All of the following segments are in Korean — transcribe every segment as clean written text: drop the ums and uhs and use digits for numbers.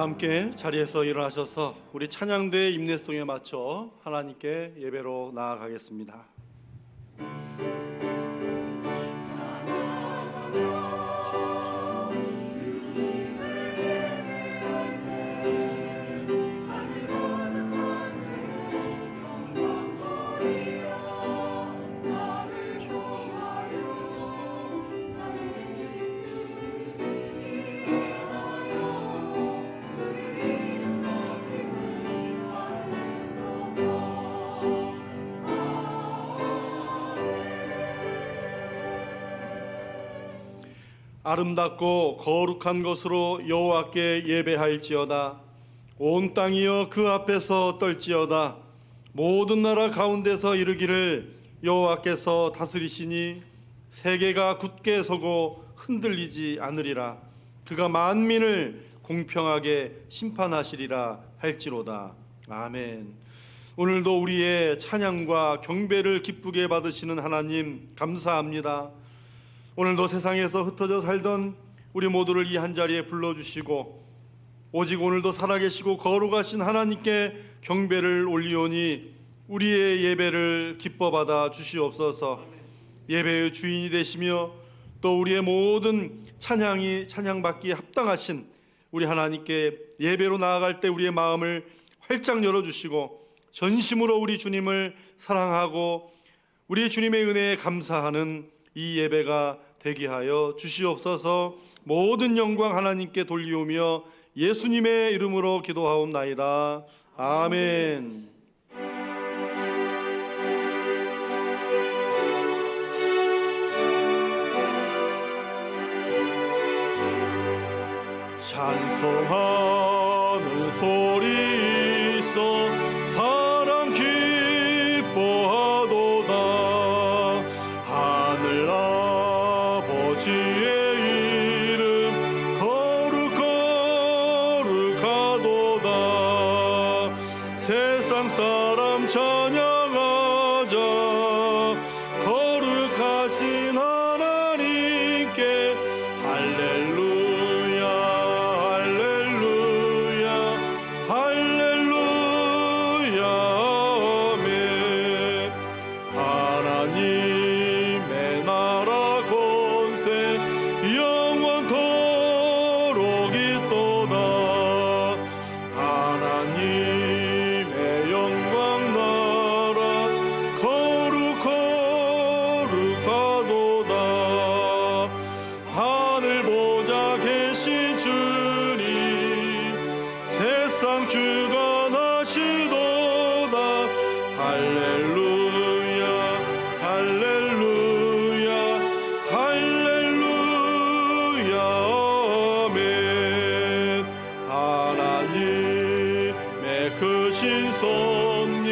함께 자리에서 일어나셔서 우리 찬양대의 임내송에 맞춰 하나님께 예배로 나아가겠습니다. 아름답고 거룩한 것으로 여호와께 예배할지어다. 온 땅이여 그 앞에서 떨지어다. 모든 나라 가운데서 이르기를 여호와께서 다스리시니 세계가 굳게 서고 흔들리지 않으리라. 그가 만민을 공평하게 심판하시리라 할지로다. 아멘. 오늘도 우리의 찬양과 경배를 기쁘게 받으시는 하나님 감사합니다. 오늘도 세상에서 흩어져 살던 우리 모두를 이 한자리에 불러주시고 오직 오늘도 살아계시고 거룩하신 하나님께 경배를 올리오니 우리의 예배를 기뻐 받아 주시옵소서. 예배의 주인이 되시며 또 우리의 모든 찬양받기에 합당하신 우리 하나님께 예배로 나아갈 때 우리의 마음을 활짝 열어주시고 전심으로 우리 주님을 사랑하고 우리 주님의 은혜에 감사하는 이 예배가 되게 하여 주시옵소서. 모든 영광 하나님께 돌리오며 예수님의 이름으로 기도하옵나이다. 아멘. 찬송하는 소리 있어 사랑 기뻐하도다. 하늘 아버지의 이름 거룩하도다. 세상 사람 찬양하자. 거룩하신 하나님께 할렐루야 할렐루야 할렐루야 아멘. 하나님의 나라 권세 영원토록 있도다. 하나님의 영광 나라 거룩하도다. 하늘 보좌 계신 주님 세상 주관하시도다. 할렐루야 할렐루야 할렐루야 아멘. 하나님의 크신 섭리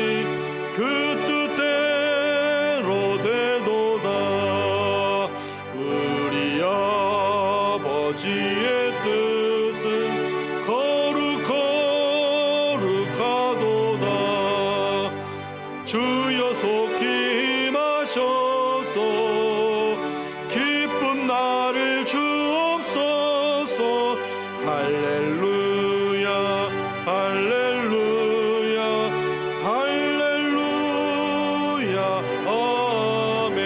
그 뜻대로 되도다. 우리 아버지의 뜻은 거룩하도다. 주여 속히 임하셔서 기쁜 나를 주옵소서. 할렐루야 할렐루야 할렐루야 아멘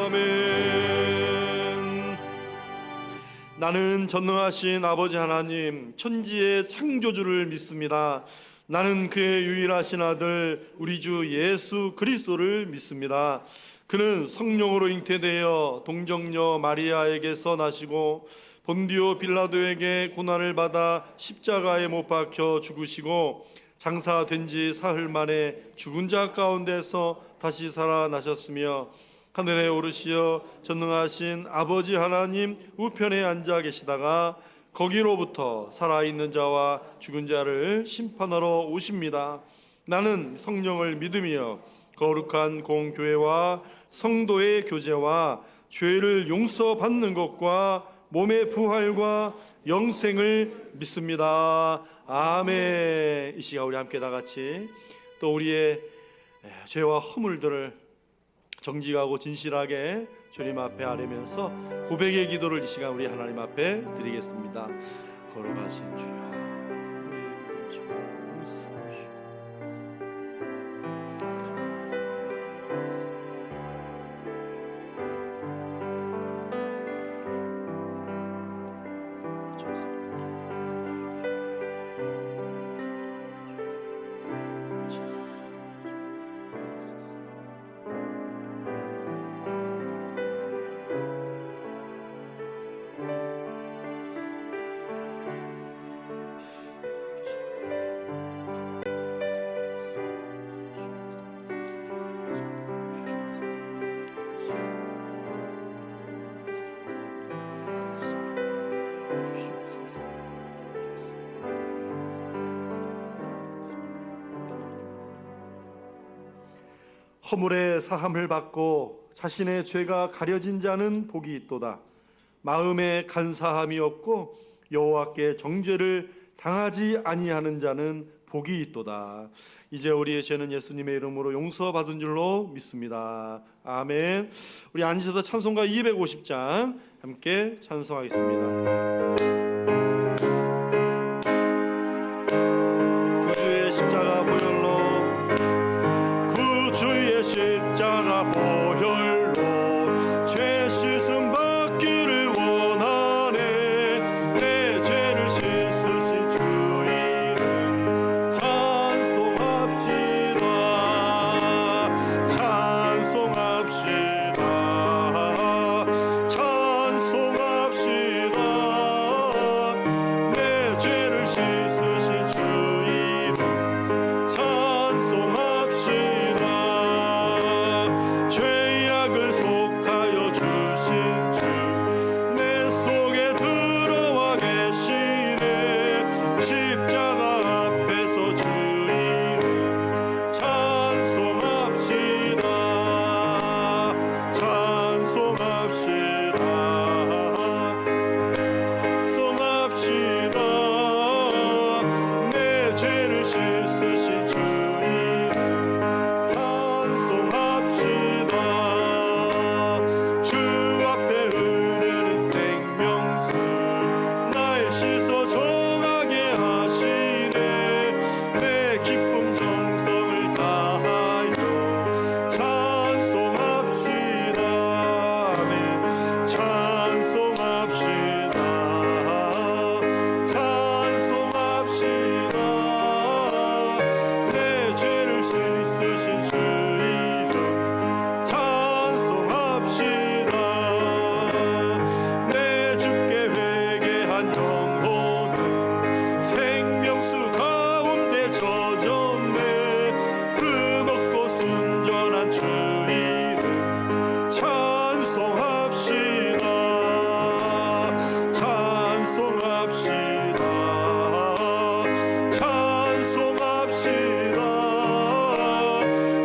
아멘. 나는 전능하신 아버지 하나님 천지의 창조주를 믿습니다. 나는 그의 유일하신 아들 우리 주 예수 그리스도를 믿습니다. 그는 성령으로 잉태되어 동정녀 마리아에게서 나시고 본디오 빌라도에게 고난을 받아 십자가에 못 박혀 죽으시고 장사된 지 사흘 만에 죽은 자 가운데서 다시 살아나셨으며 하늘에 오르시어 전능하신 아버지 하나님 우편에 앉아 계시다가 거기로부터 살아있는 자와 죽은 자를 심판하러 오십니다. 나는 성령을 믿으며 거룩한 공교회와 성도의 교제와 죄를 용서받는 것과 몸의 부활과 영생을 믿습니다. 아멘. 이 시간 우리 함께 다 같이 또 우리의 죄와 허물들을 정직하고 진실하게 주님 앞에 아뢰면서 고백의 기도를 이 시간 우리 하나님 앞에 드리겠습니다. 걸어가신 주여, 허물의 사함을 받고 자신의 죄가 가려진 자는 복이 있도다. 마음에 간사함이 없고 여호와께 정죄를 당하지 아니하는 자는 복이 있도다. 이제 우리의 죄는 예수님의 이름으로 용서받은 줄로 믿습니다. 아멘. 우리 앉으셔서 찬송가 250장 함께 찬송하겠습니다. 구주의 십자가 보혈로, 구주의 십자가 보혈로 죄 씻음 받기를 원하네. 내 죄를 씻으신 주 이름 찬송합시다. 찬송합시다. 찬송합시다. 내 죄를 씻으신 주 이름 찬송합시다. 죄악을 속하여 주신 주 내 속에 들어와 계시네. 십자가 앞에서 주 이름 찬송합시다. 찬송합시다. 찬송합시다. 내 죄를 씻으신 주 이름 찬송합시다. 주 앞에 흐르는 생명수 날 씻어 정하게 하시네. 내 기쁨 정성을 다하여 찬송합시다. 아멘. 찬송합시다. 찬송합시다. 내 죄를 씻으신 주 이름 찬송합시다. 내 주께 회개한 영혼은 생명수 가운데 젖었네. 흠없고 순전한 주 이름 찬송합시다. 찬송합시다. 찬송합시다.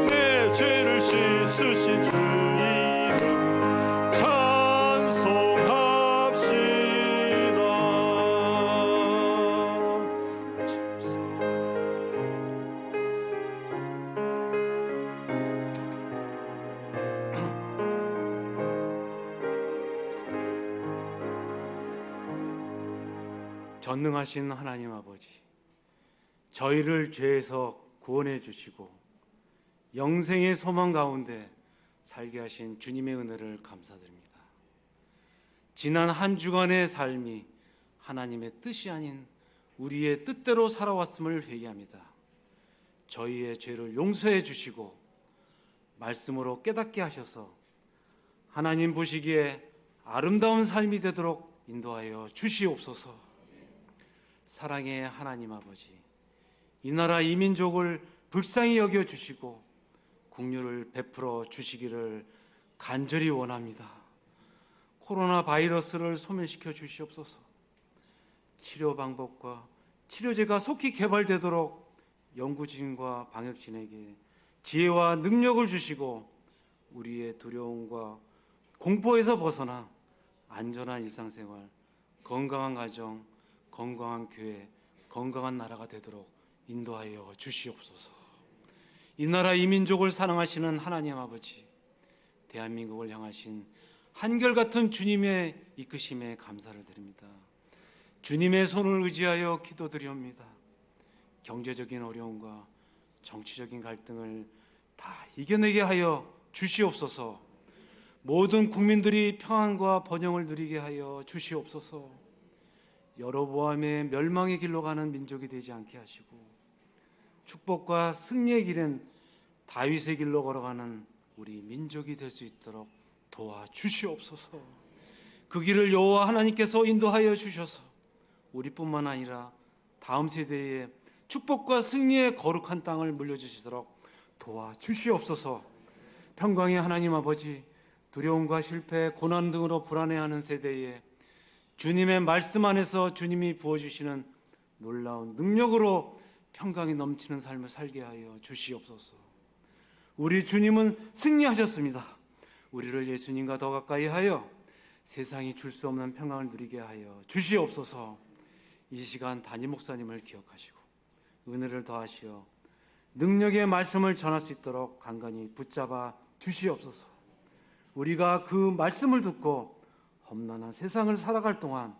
내 죄를 씻으신 주 이름 찬송합시다. 전능하신 하나님 아버지, 저희를 죄에서 구원해 주시고 영생의 소망 가운데 살게 하신 주님의 은혜를 감사드립니다. 지난 한 주간의 삶이 하나님의 뜻이 아닌 우리의 뜻대로 살아왔음을 회개합니다. 저희의 죄를 용서해 주시고 말씀으로 깨닫게 하셔서 하나님 보시기에 아름다운 삶이 되도록 인도하여 주시옵소서. 사랑의 하나님 아버지, 이 나라 이 민족을 불쌍히 여겨 주시고 긍휼을 베풀어 주시기를 간절히 원합니다. 코로나 바이러스를 소멸시켜 주시옵소서. 치료 방법과 치료제가 속히 개발되도록 연구진과 방역진에게 지혜와 능력을 주시고 우리의 두려움과 공포에서 벗어나 안전한 일상생활, 건강한 가정, 건강한 교회, 건강한 나라가 되도록 인도하여 주시옵소서. 이 나라 이 민족을 사랑하시는 하나님 아버지, 대한민국을 향하신 한결같은 주님의 이끄심에 감사를 드립니다. 주님의 손을 의지하여 기도드리옵니다. 경제적인 어려움과 정치적인 갈등을 다 이겨내게 하여 주시옵소서. 모든 국민들이 평안과 번영을 누리게 하여 주시옵소서. 여로보암의 멸망의 길로 가는 민족이 되지 않게 하시고 축복과 승리의 길은 다윗의 길로 걸어가는 우리 민족이 될 수 있도록 도와주시옵소서. 그 길을 여호와 하나님께서 인도하여 주셔서 우리뿐만 아니라 다음 세대에 축복과 승리의 거룩한 땅을 물려주시도록 도와주시옵소서. 평강의 하나님 아버지, 두려움과 실패, 고난 등으로 불안해하는 세대에 주님의 말씀 안에서 주님이 부어주시는 놀라운 능력으로 평강이 넘치는 삶을 살게 하여 주시옵소서. 우리 주님은 승리하셨습니다. 우리를 예수님과 더 가까이 하여 세상이 줄 수 없는 평강을 누리게 하여 주시옵소서. 이 시간 담임 목사님을 기억하시고 은혜를 더하시어 능력의 말씀을 전할 수 있도록 간간히 붙잡아 주시옵소서. 우리가 그 말씀을 듣고 험난한 세상을 살아갈 동안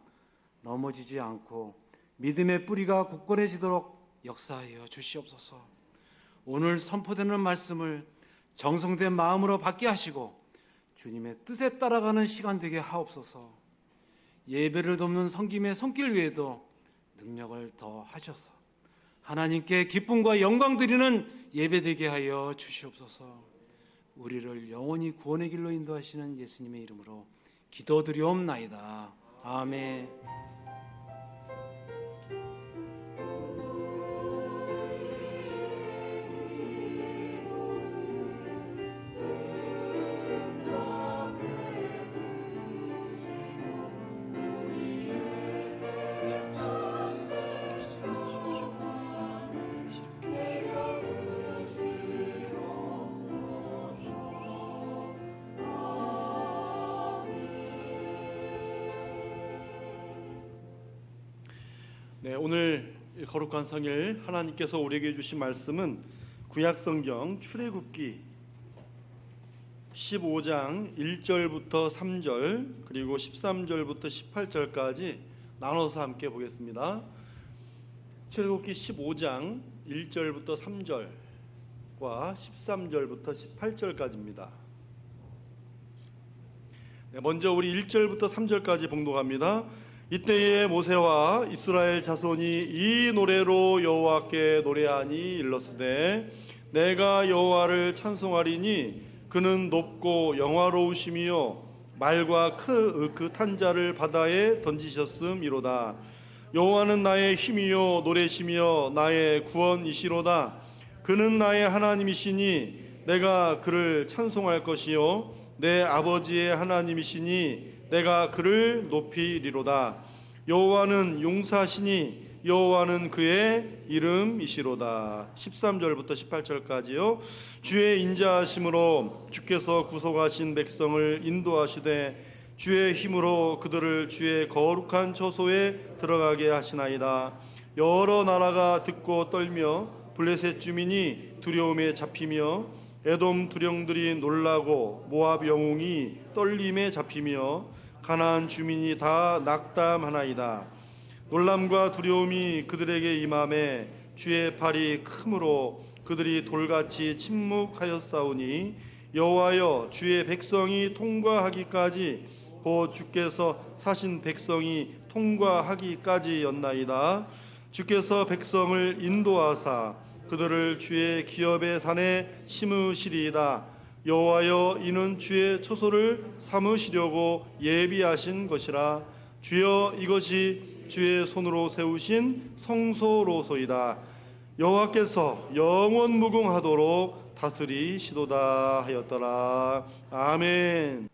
넘어지지 않고 믿음의 뿌리가 굳건해지도록 역사하여 주시옵소서. 오늘 선포되는 말씀을 정성된 마음으로 받게 하시고 주님의 뜻에 따라가는 시간 되게 하옵소서. 예배를 돕는 섬김의 손길 위에도 능력을 더하셔서 하나님께 기쁨과 영광 드리는 예배 되게 하여 주시옵소서. 우리를 영원히 구원의 길로 인도하시는 예수님의 이름으로 기도드리옵나이다. 아멘. 네, 오늘 거룩한 성일 하나님께서 우리에게 주신 말씀은 구약성경 출애굽기 15장 1절부터 3절 그리고 13절부터 18절까지 나눠서 함께 보겠습니다. 출애굽기 15장 1절부터 3절과 13절부터 18절까지입니다. 네, 먼저 우리 1절부터 3절까지 봉독합니다. 이때에 모세와 이스라엘 자손이 이 노래로 여호와께 노래하니 일렀으되 내가 여호와를 찬송하리니 그는 높고 영화로우시며 말과 그 탄자를 바다에 던지셨음이로다. 여호와는 나의 힘이요 노래시며 나의 구원이시로다. 그는 나의 하나님이시니 내가 그를 찬송할 것이요 내 아버지의 하나님이시니 내가 그를 높이리로다. 여호와는 용사시니 여호와는 그의 이름이시로다. 13절부터 18절까지요. 주의 인자하심으로 주께서 구속하신 백성을 인도하시되 주의 힘으로 그들을 주의 거룩한 처소에 들어가게 하시나이다. 여러 나라가 듣고 떨며 블레셋 주민이 두려움에 잡히며 에돔 두령들이 놀라고 모압 영웅이 떨림에 잡히며 가나안 주민이 다 낙담하나이다. 놀람과 두려움이 그들에게 임함에 주의 팔이 크므로 그들이 돌같이 침묵하였사오니 여호와여 주의 백성이 통과하기까지 곧 주께서 사신 백성이 통과하기까지였나이다. 주께서 백성을 인도하사 그들을 주의 기업의 산에 심으시리이다. 여호와여 이는 주의 처소를 삼으시려고 예비하신 것이라. 주여 이것이 주의 손으로 세우신 성소로소이다. 여호와께서 영원 무궁하도록 다스리시도다 하였더라. 아멘.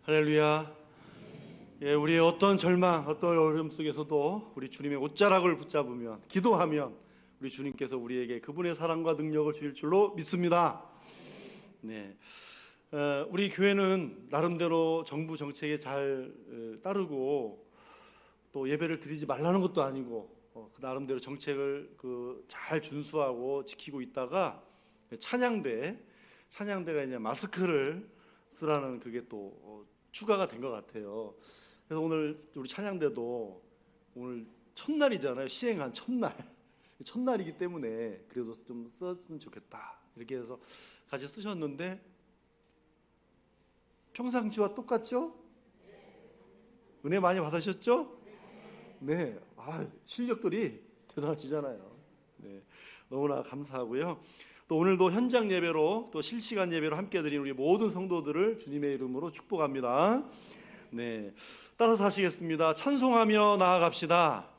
할렐루야. 예, 우리의 어떤 절망, 어떤 어려움 속에서도 우리 주님의 옷자락을 붙잡으면, 기도하면 우리 주님께서 우리에게 그분의 사랑과 능력을 주실 줄로 믿습니다. 네, 우리 교회는 나름대로 정부 정책에 잘 따르고 또 예배를 드리지 말라는 것도 아니고 그 나름대로 정책을 잘 준수하고 지키고 있다가 찬양대가 이제 마스크를 쓰라는 그게 또 추가가 된 것 같아요. 그래서 오늘 우리 찬양대도 오늘 첫날이잖아요. 시행한 첫날이기 때문에 그래도 좀 썼으면 좋겠다 이렇게 해서 같이 쓰셨는데 평상시와 똑같죠? 은혜 많이 받으셨죠? 네, 실력들이 대단하시잖아요. 네, 너무나 감사하고요. 또 오늘도 현장 예배로 또 실시간 예배로 함께 드린 우리 모든 성도들을 주님의 이름으로 축복합니다. 네, 따라서 하시겠습니다. 찬송하며 나아갑시다.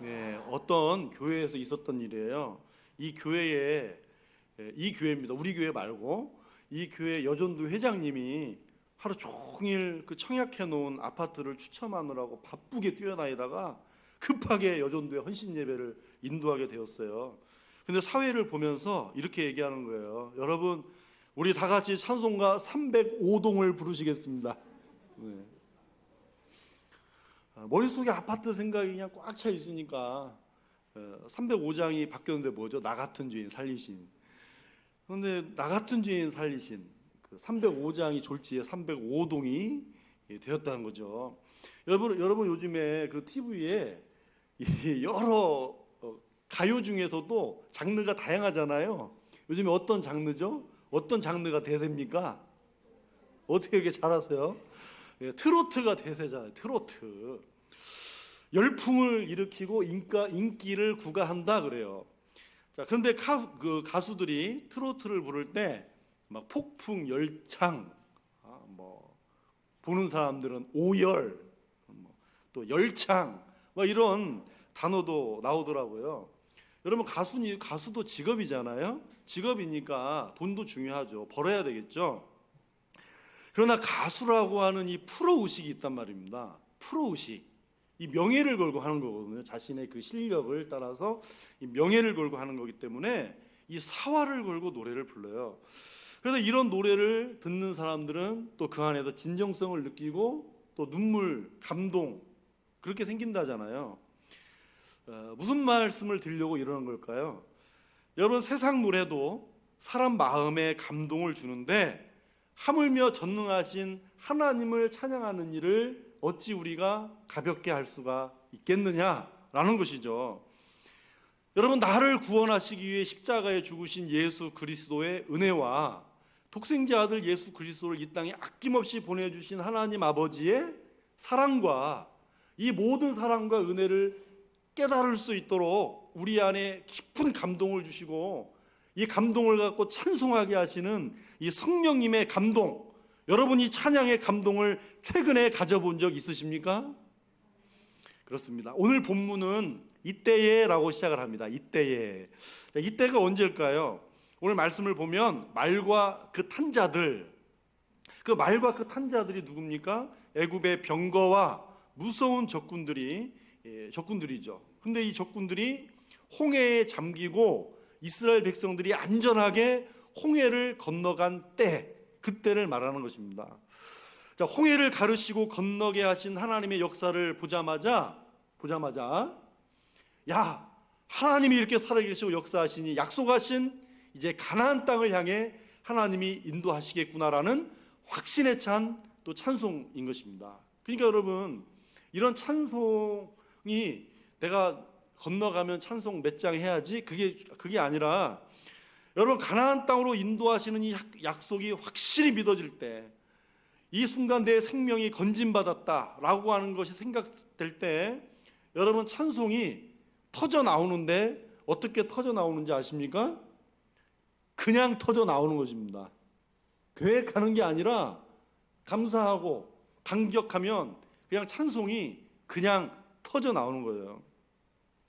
네, 어떤 교회에서 있었던 일이에요. 이 교회입니다. 우리 교회 말고 이 교회 여전도 회장님이 하루 종일 그 청약해 놓은 아파트를 추첨하느라고 바쁘게 뛰어다니다가 급하게 여전도의 헌신 예배를 인도하게 되었어요. 근데 사회를 보면서 이렇게 얘기하는 거예요. 여러분, 우리 다 같이 찬송가 305동을 부르시겠습니다. 네. 머릿속에 아파트 생각이 그냥 꽉 차 있으니까 305장이 바뀌었는데 뭐죠? 나 같은 죄인 살리신. 그런데 나 같은 죄인 살리신 305장이 졸지에 305동이 되었다는 거죠. 여러분 요즘에 그 TV에 여러 가요 중에서도 장르가 다양하잖아요. 요즘에 어떤 장르죠? 어떤 장르가 대세입니까? 어떻게 이렇게 잘하세요? 트로트가 대세잖아요. 트로트. 열풍을 일으키고 인기를 구가한다 그래요. 자, 그런데 가수들이 트로트를 부를 때 막 폭풍, 열창, 보는 사람들은 오열, 또 열창, 이런 단어도 나오더라고요. 여러분 가수도 직업이잖아요. 직업이니까 돈도 중요하죠. 벌어야 되겠죠. 그러나 가수라고 하는 이 프로의식이 있단 말입니다. 프로의식, 이 명예를 걸고 하는 거거든요. 자신의 그 실력을 따라서 이 명예를 걸고 하는 거기 때문에 이 사활을 걸고 노래를 불러요. 그래서 이런 노래를 듣는 사람들은 또 그 안에서 진정성을 느끼고 또 눈물, 감동 그렇게 생긴다잖아요. 무슨 말씀을 드리려고 이러는 걸까요? 여러분, 세상 노래도 사람 마음에 감동을 주는데 하물며 전능하신 하나님을 찬양하는 일을 어찌 우리가 가볍게 할 수가 있겠느냐라는 것이죠. 여러분, 나를 구원하시기 위해 십자가에 죽으신 예수 그리스도의 은혜와 독생자 아들 예수 그리스도를 이 땅에 아낌없이 보내주신 하나님 아버지의 사랑과 이 모든 사랑과 은혜를 깨달을 수 있도록 우리 안에 깊은 감동을 주시고 이 감동을 갖고 찬송하게 하시는 이 성령님의 감동, 여러분 이 찬양의 감동을 최근에 가져본 적 있으십니까? 그렇습니다. 오늘 본문은 이때에라고 시작을 합니다. 이때가 언제일까요? 오늘 말씀을 보면 말과 그 탄 자들이 누굽니까? 애굽의 병거와 무서운 적군들이죠. 근데 이 적군들이 홍해에 잠기고 이스라엘 백성들이 안전하게 홍해를 건너간 그때를 말하는 것입니다. 자, 홍해를 가르시고 건너게 하신 하나님의 역사를 보자마자 야, 하나님이 이렇게 살아계시고 역사하시니 약속하신 이제 가나안 땅을 향해 하나님이 인도하시겠구나라는 확신에 찬 또 찬송인 것입니다. 그러니까 여러분, 이런 찬송이 내가 건너가면 찬송 몇 장 해야지 그게 아니라 여러분, 가나안 땅으로 인도하시는 이 약속이 확실히 믿어질 때, 이 순간 내 생명이 건진받았다라고 하는 것이 생각될 때 여러분, 찬송이 터져 나오는데 어떻게 터져 나오는지 아십니까? 그냥 터져 나오는 것입니다. 계획하는 게 아니라 감사하고 감격하면 그냥 찬송이 그냥 터져 나오는 거예요.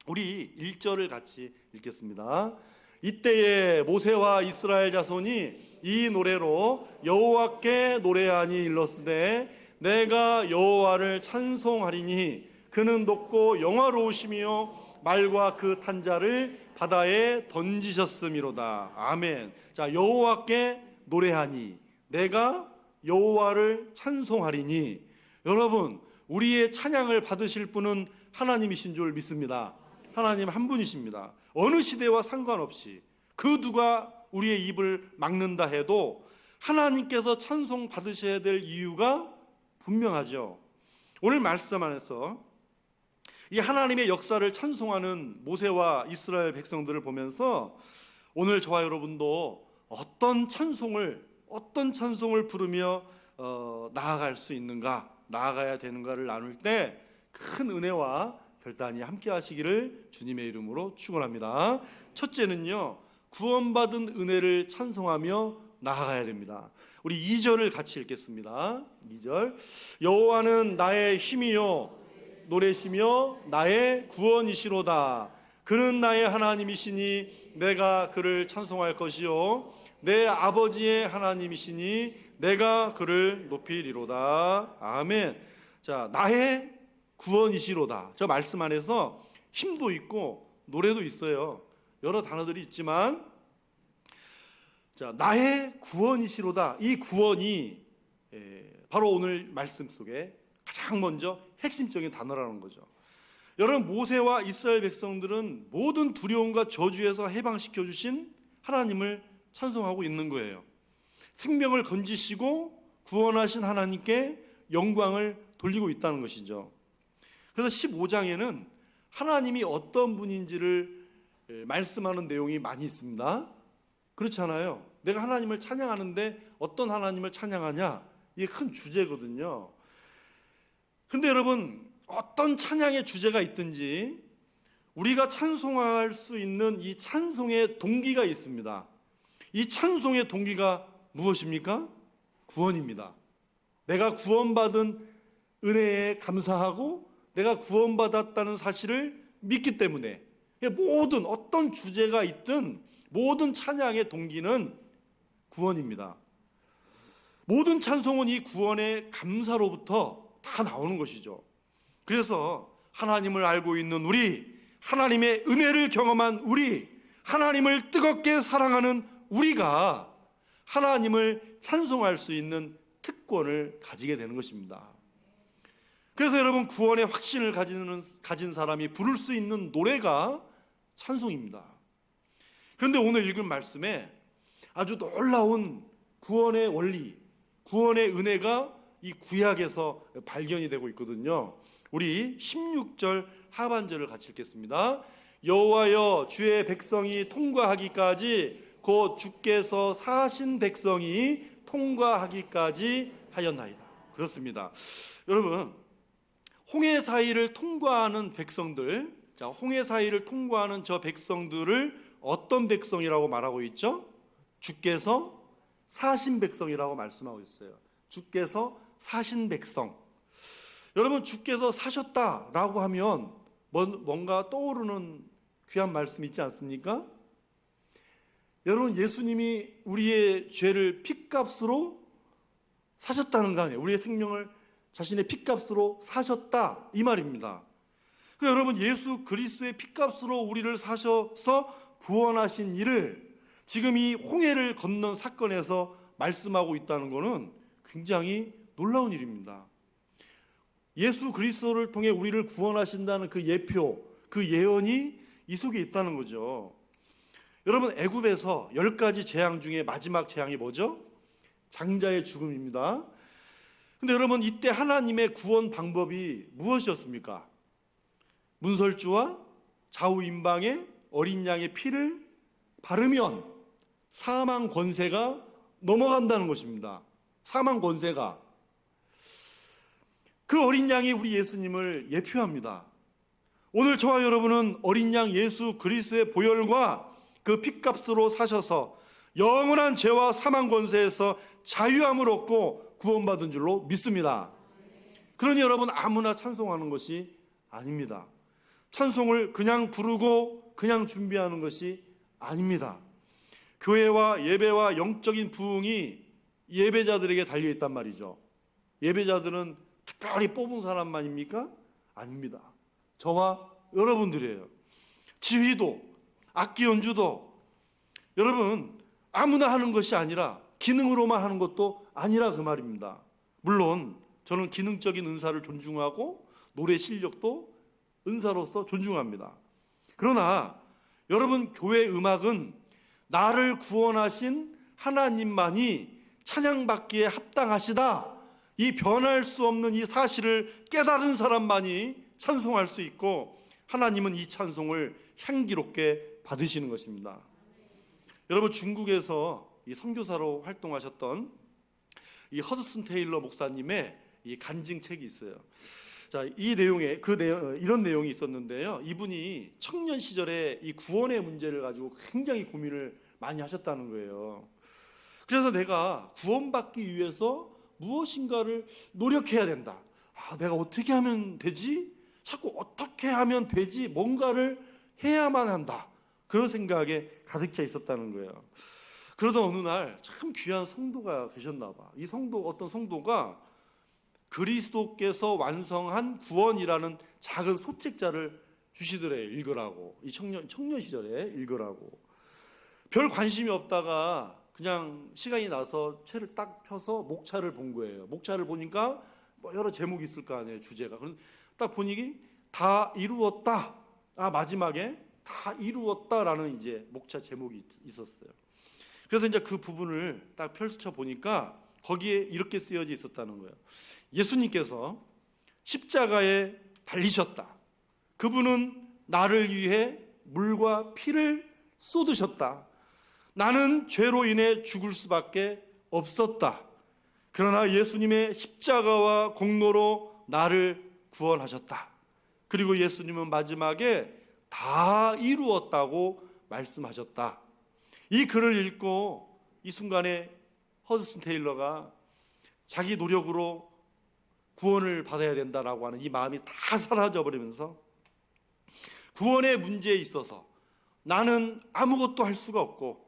우리 1절을 같이 읽겠습니다. 이때에 모세와 이스라엘 자손이 이 노래로 여호와께 노래하니 일렀으되 내가 여호와를 찬송하리니 그는 높고 영화로우시며 말과 그 탄 자를 바다에 던지셨음이로다. 아멘. 자, 여호와께 노래하니 내가 여호와를 찬송하리니, 여러분 우리의 찬양을 받으실 분은 하나님이신 줄 믿습니다. 하나님 한 분이십니다. 어느 시대와 상관없이 그 누가 우리의 입을 막는다 해도 하나님께서 찬송 받으셔야 될 이유가 분명하죠. 오늘 말씀 안에서 이 하나님의 역사를 찬송하는 모세와 이스라엘 백성들을 보면서 오늘 저와 여러분도 어떤 찬송을 부르며 나아갈 수 있는가, 나아가야 되는가를 나눌 때 큰 은혜와 결단이 함께 하시기를 주님의 이름으로 축원합니다. 첫째는요, 구원받은 은혜를 찬송하며 나아가야 됩니다. 우리 2절을 같이 읽겠습니다. 2절. 여호와는 나의 힘이요 노래시며 나의 구원이시로다. 그는 나의 하나님이시니 내가 그를 찬송할 것이요 내 아버지의 하나님이시니 내가 그를 높이리로다. 아멘. 자, 나의 구원이시로다. 저 말씀 안에서 힘도 있고 노래도 있어요. 여러 단어들이 있지만, 자, 나의 구원이시로다. 이 구원이 바로 오늘 말씀 속에 가장 먼저 핵심적인 단어라는 거죠. 여러분, 모세와 이스라엘 백성들은 모든 두려움과 저주에서 해방시켜 주신 하나님을 찬송하고 있는 거예요. 생명을 건지시고 구원하신 하나님께 영광을 돌리고 있다는 것이죠. 그래서 15장에는 하나님이 어떤 분인지를 말씀하는 내용이 많이 있습니다. 그렇잖아요. 내가 하나님을 찬양하는데 어떤 하나님을 찬양하냐, 이게 큰 주제거든요. 근데 여러분, 어떤 찬양의 주제가 있든지 우리가 찬송할 수 있는 이 찬송의 동기가 있습니다. 이 찬송의 동기가 무엇입니까? 구원입니다. 내가 구원받은 은혜에 감사하고 내가 구원받았다는 사실을 믿기 때문에 모든 어떤 주제가 있든 모든 찬양의 동기는 구원입니다. 모든 찬송은 이 구원의 감사로부터 다 나오는 것이죠. 그래서 하나님을 알고 있는 우리, 하나님의 은혜를 경험한 우리, 하나님을 뜨겁게 사랑하는 우리가 하나님을 찬송할 수 있는 특권을 가지게 되는 것입니다. 그래서 여러분, 구원의 확신을 가진 사람이 부를 수 있는 노래가 찬송입니다. 그런데 오늘 읽은 말씀에 아주 놀라운 구원의 원리, 구원의 은혜가 이 구약에서 발견이 되고 있거든요. 우리 16절 하반절을 같이 읽겠습니다. 여호와여, 주의 백성이 통과하기까지 곧 주께서 사신 백성이 통과하기까지 하였나이다. 그렇습니다. 여러분, 홍해 사이를 통과하는 백성들, 자, 홍해 사이를 통과하는 저 백성들을 어떤 백성이라고 말하고 있죠? 주께서 사신 백성이라고 말씀하고 있어요. 주께서 사신 백성. 여러분, 주께서 사셨다라고 하면 뭔가 떠오르는 귀한 말씀 있지 않습니까? 여러분, 예수님이 우리의 죄를 핏값으로 사셨다는 거 아니에요. 우리의 생명을 자신의 핏값으로 사셨다, 이 말입니다. 그러니까 여러분, 예수 그리스도의 핏값으로 우리를 사셔서 구원하신 일을 지금 이 홍해를 건넌 사건에서 말씀하고 있다는 것은 굉장히 놀라운 일입니다. 예수 그리스도를 통해 우리를 구원하신다는 그 예표, 그 예언이 이 속에 있다는 거죠. 여러분, 애굽에서 10가지 재앙 중에 마지막 재앙이 뭐죠? 장자의 죽음입니다. 근데 여러분, 이때 하나님의 구원 방법이 무엇이었습니까? 문설주와 좌우임방에 어린 양의 피를 바르면 사망 권세가 넘어간다는 것입니다. 사망 권세가. 그 어린 양이 우리 예수님을 예표합니다. 오늘 저와 여러분은 어린 양 예수 그리스도의 보혈과 그 핏값으로 사셔서 영원한 죄와 사망 권세에서 자유함을 얻고 구원받은 줄로 믿습니다. 그러니 여러분, 아무나 찬송하는 것이 아닙니다. 찬송을 그냥 부르고 그냥 준비하는 것이 아닙니다. 교회와 예배와 영적인 부흥이 예배자들에게 달려 있단 말이죠. 예배자들은 특별히 뽑은 사람만입니까? 아닙니다. 저와 여러분들이에요. 지휘도, 악기 연주도 여러분 아무나 하는 것이 아니라 기능으로만 하는 것도 아니라 그 말입니다. 물론 저는 기능적인 은사를 존중하고 노래 실력도 은사로서 존중합니다. 그러나 여러분 교회 음악은 나를 구원하신 하나님만이 찬양받기에 합당하시다, 이 변할 수 없는 이 사실을 깨달은 사람만이 찬송할 수 있고 하나님은 이 찬송을 향기롭게 받으시는 것입니다. 여러분 중국에서 이 선교사로 활동하셨던 이 허드슨 테일러 목사님의 이 간증책이 있어요. 자, 이 내용에 이런 내용이 있었는데요. 이분이 청년 시절에 이 구원의 문제를 가지고 굉장히 고민을 많이 하셨다는 거예요. 그래서 내가 구원받기 위해서 무엇인가를 노력해야 된다. 내가 어떻게 하면 되지? 자꾸 어떻게 하면 되지? 뭔가를 해야만 한다. 그런 생각에 가득 차 있었다는 거예요. 그러던 어느 날 참 귀한 성도가 계셨나 봐. 이 어떤 성도가 그리스도께서 완성한 구원이라는 작은 소책자를 주시더래, 읽으라고. 이 청년 시절에 읽으라고. 별 관심이 없다가 그냥 시간이 나서 책을 딱 펴서 목차를 본 거예요. 목차를 보니까 뭐 여러 제목이 있을 거 아니에요, 주제가. 그럼 딱 보니 다 이루었다. 마지막에 다 이루었다라는 이제 목차 제목이 있었어요. 그래서 이제 그 부분을 딱 펼쳐 보니까 거기에 이렇게 쓰여져 있었다는 거예요. 예수님께서 십자가에 달리셨다. 그분은 나를 위해 물과 피를 쏟으셨다. 나는 죄로 인해 죽을 수밖에 없었다. 그러나 예수님의 십자가와 공로로 나를 구원하셨다. 그리고 예수님은 마지막에 다 이루었다고 말씀하셨다. 이 글을 읽고 이 순간에 허드슨 테일러가 자기 노력으로 구원을 받아야 된다라고 하는 이 마음이 다 사라져 버리면서 구원의 문제에 있어서 나는 아무것도 할 수가 없고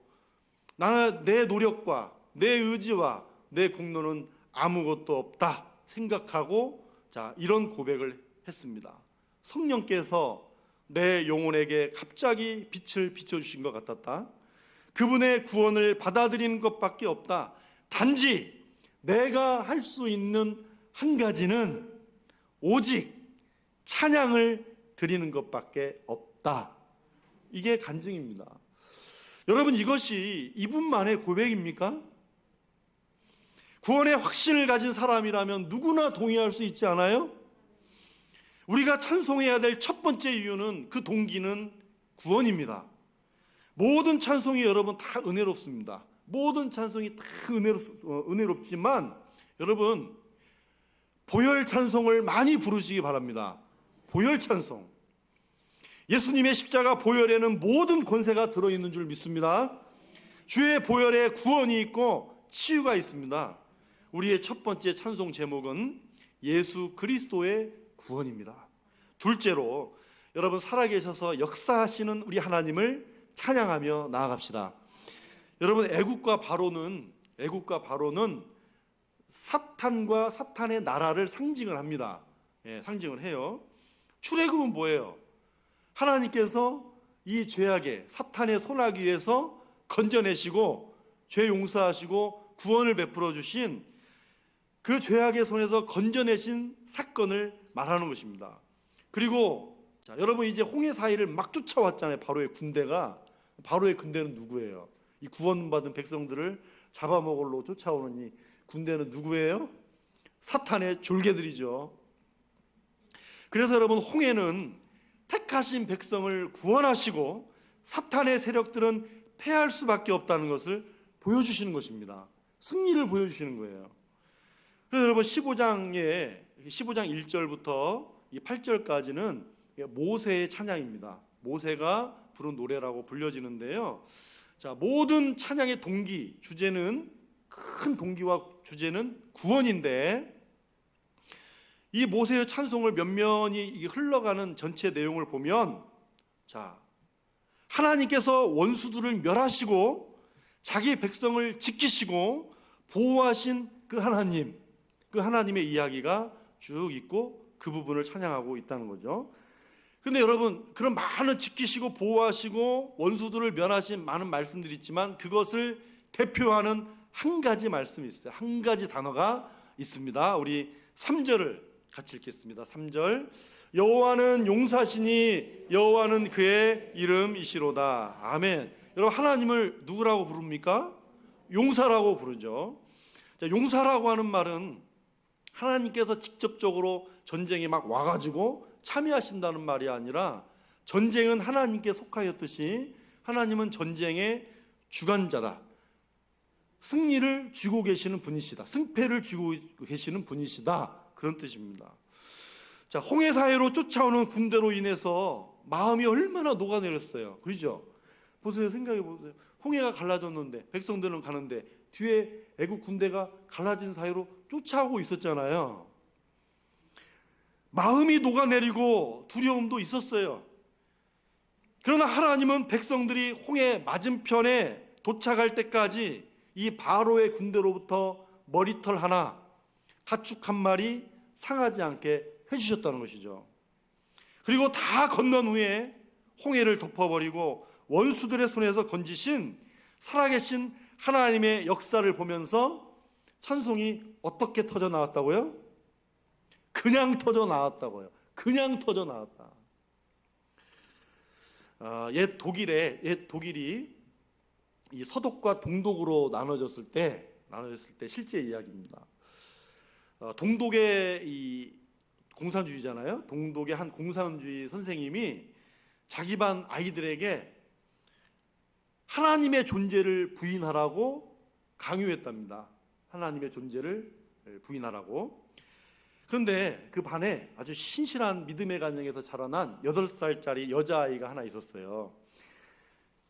나는 내 노력과 내 의지와 내 공로는 아무것도 없다 생각하고 이런 고백을 했습니다. 성령께서 내 영혼에게 갑자기 빛을 비춰주신 것 같았다. 그분의 구원을 받아들이는 것밖에 없다. 단지 내가 할 수 있는 한 가지는 오직 찬양을 드리는 것밖에 없다. 이게 간증입니다. 여러분 이것이 이분만의 고백입니까? 구원의 확신을 가진 사람이라면 누구나 동의할 수 있지 않아요? 우리가 찬송해야 될 첫 번째 이유는 그 동기는 구원입니다. 모든 찬송이 여러분 다 은혜롭습니다. 모든 찬송이 다 은혜롭지만 여러분 보혈 찬송을 많이 부르시기 바랍니다. 보혈 찬송. 예수님의 십자가 보혈에는 모든 권세가 들어있는 줄 믿습니다. 주의 보혈에 구원이 있고 치유가 있습니다. 우리의 첫 번째 찬송 제목은 예수 그리스도의 구원입니다. 둘째로 여러분 살아계셔서 역사하시는 우리 하나님을 찬양하며 나아갑시다. 여러분 애국과 바로는 사탄과 사탄의 나라를 상징을 합니다. 상징을 해요. 출애굽은 뭐예요? 하나님께서 이 죄악에 사탄의 손아귀에서 건져내시고 죄 용서하시고 구원을 베풀어 주신 그 죄악의 손에서 건져내신 사건을 말하는 것입니다. 그리고 여러분 이제 홍해 사이를 막 쫓아왔잖아요. 바로의 군대가. 바로의 군대는 누구예요? 이 구원받은 백성들을 잡아먹으러 쫓아오는 이 군대는 누구예요? 사탄의 졸개들이죠. 그래서 여러분 홍해는 택하신 백성을 구원하시고 사탄의 세력들은 패할 수밖에 없다는 것을 보여주시는 것입니다. 승리를 보여주시는 거예요. 그래서 여러분 15장 1절부터 8절까지는 모세의 찬양입니다. 모세가 부른 노래라고 불려지는데요. 모든 찬양의 동기, 주제는 큰 동기와 주제는 구원인데 이 모세의 찬송을 면면이 흘러가는 전체 내용을 보면 하나님께서 원수들을 멸하시고 자기 백성을 지키시고 보호하신 그 하나님, 그 하나님의 이야기가 쭉 있고 그 부분을 찬양하고 있다는 거죠. 근데 여러분, 그런 많은 지키시고 보호하시고 원수들을 면하신 많은 말씀들이 있지만 그것을 대표하는 한 가지 말씀이 있어요. 한 가지 단어가 있습니다. 우리 3절을 같이 읽겠습니다. 3절. 여호와는 용사시니 여호와는 그의 이름이시로다. 아멘. 여러분, 하나님을 누구라고 부릅니까? 용사라고 부르죠. 자, 용사라고 하는 말은 하나님께서 직접적으로 전쟁에 막 와가지고 참여하신다는 말이 아니라 전쟁은 하나님께 속하였듯이 하나님은 전쟁의 주관자다. 승리를 쥐고 계시는 분이시다. 승패를 쥐고 계시는 분이시다. 그런 뜻입니다. 자, 홍해 사이로 쫓아오는 군대로 인해서 마음이 얼마나 녹아내렸어요. 그렇죠? 보세요. 생각해 보세요. 홍해가 갈라졌는데 백성들은 가는데 뒤에 애국 군대가 갈라진 사이로 쫓아오고 있었잖아요. 마음이 녹아내리고 두려움도 있었어요. 그러나 하나님은 백성들이 홍해 맞은편에 도착할 때까지 이 바로의 군대로부터 머리털 하나, 가축 한 마리 상하지 않게 해주셨다는 것이죠. 그리고 다 건넌 후에 홍해를 덮어버리고 원수들의 손에서 건지신 살아계신 하나님의 역사를 보면서 찬송이 어떻게 터져 나왔다고요? 그냥 터져 나왔다고요. 그냥 터져 나왔다. 옛 독일이 이 서독과 동독으로 나눠졌을 때 실제 이야기입니다. 동독의 이 공산주의잖아요. 동독의 한 공산주의 선생님이 자기 반 아이들에게 하나님의 존재를 부인하라고 강요했답니다. 하나님의 존재를 부인하라고. 그런데 그 반에 아주 신실한 믿음의 가정에서 자라난 8살짜리 여자아이가 하나 있었어요.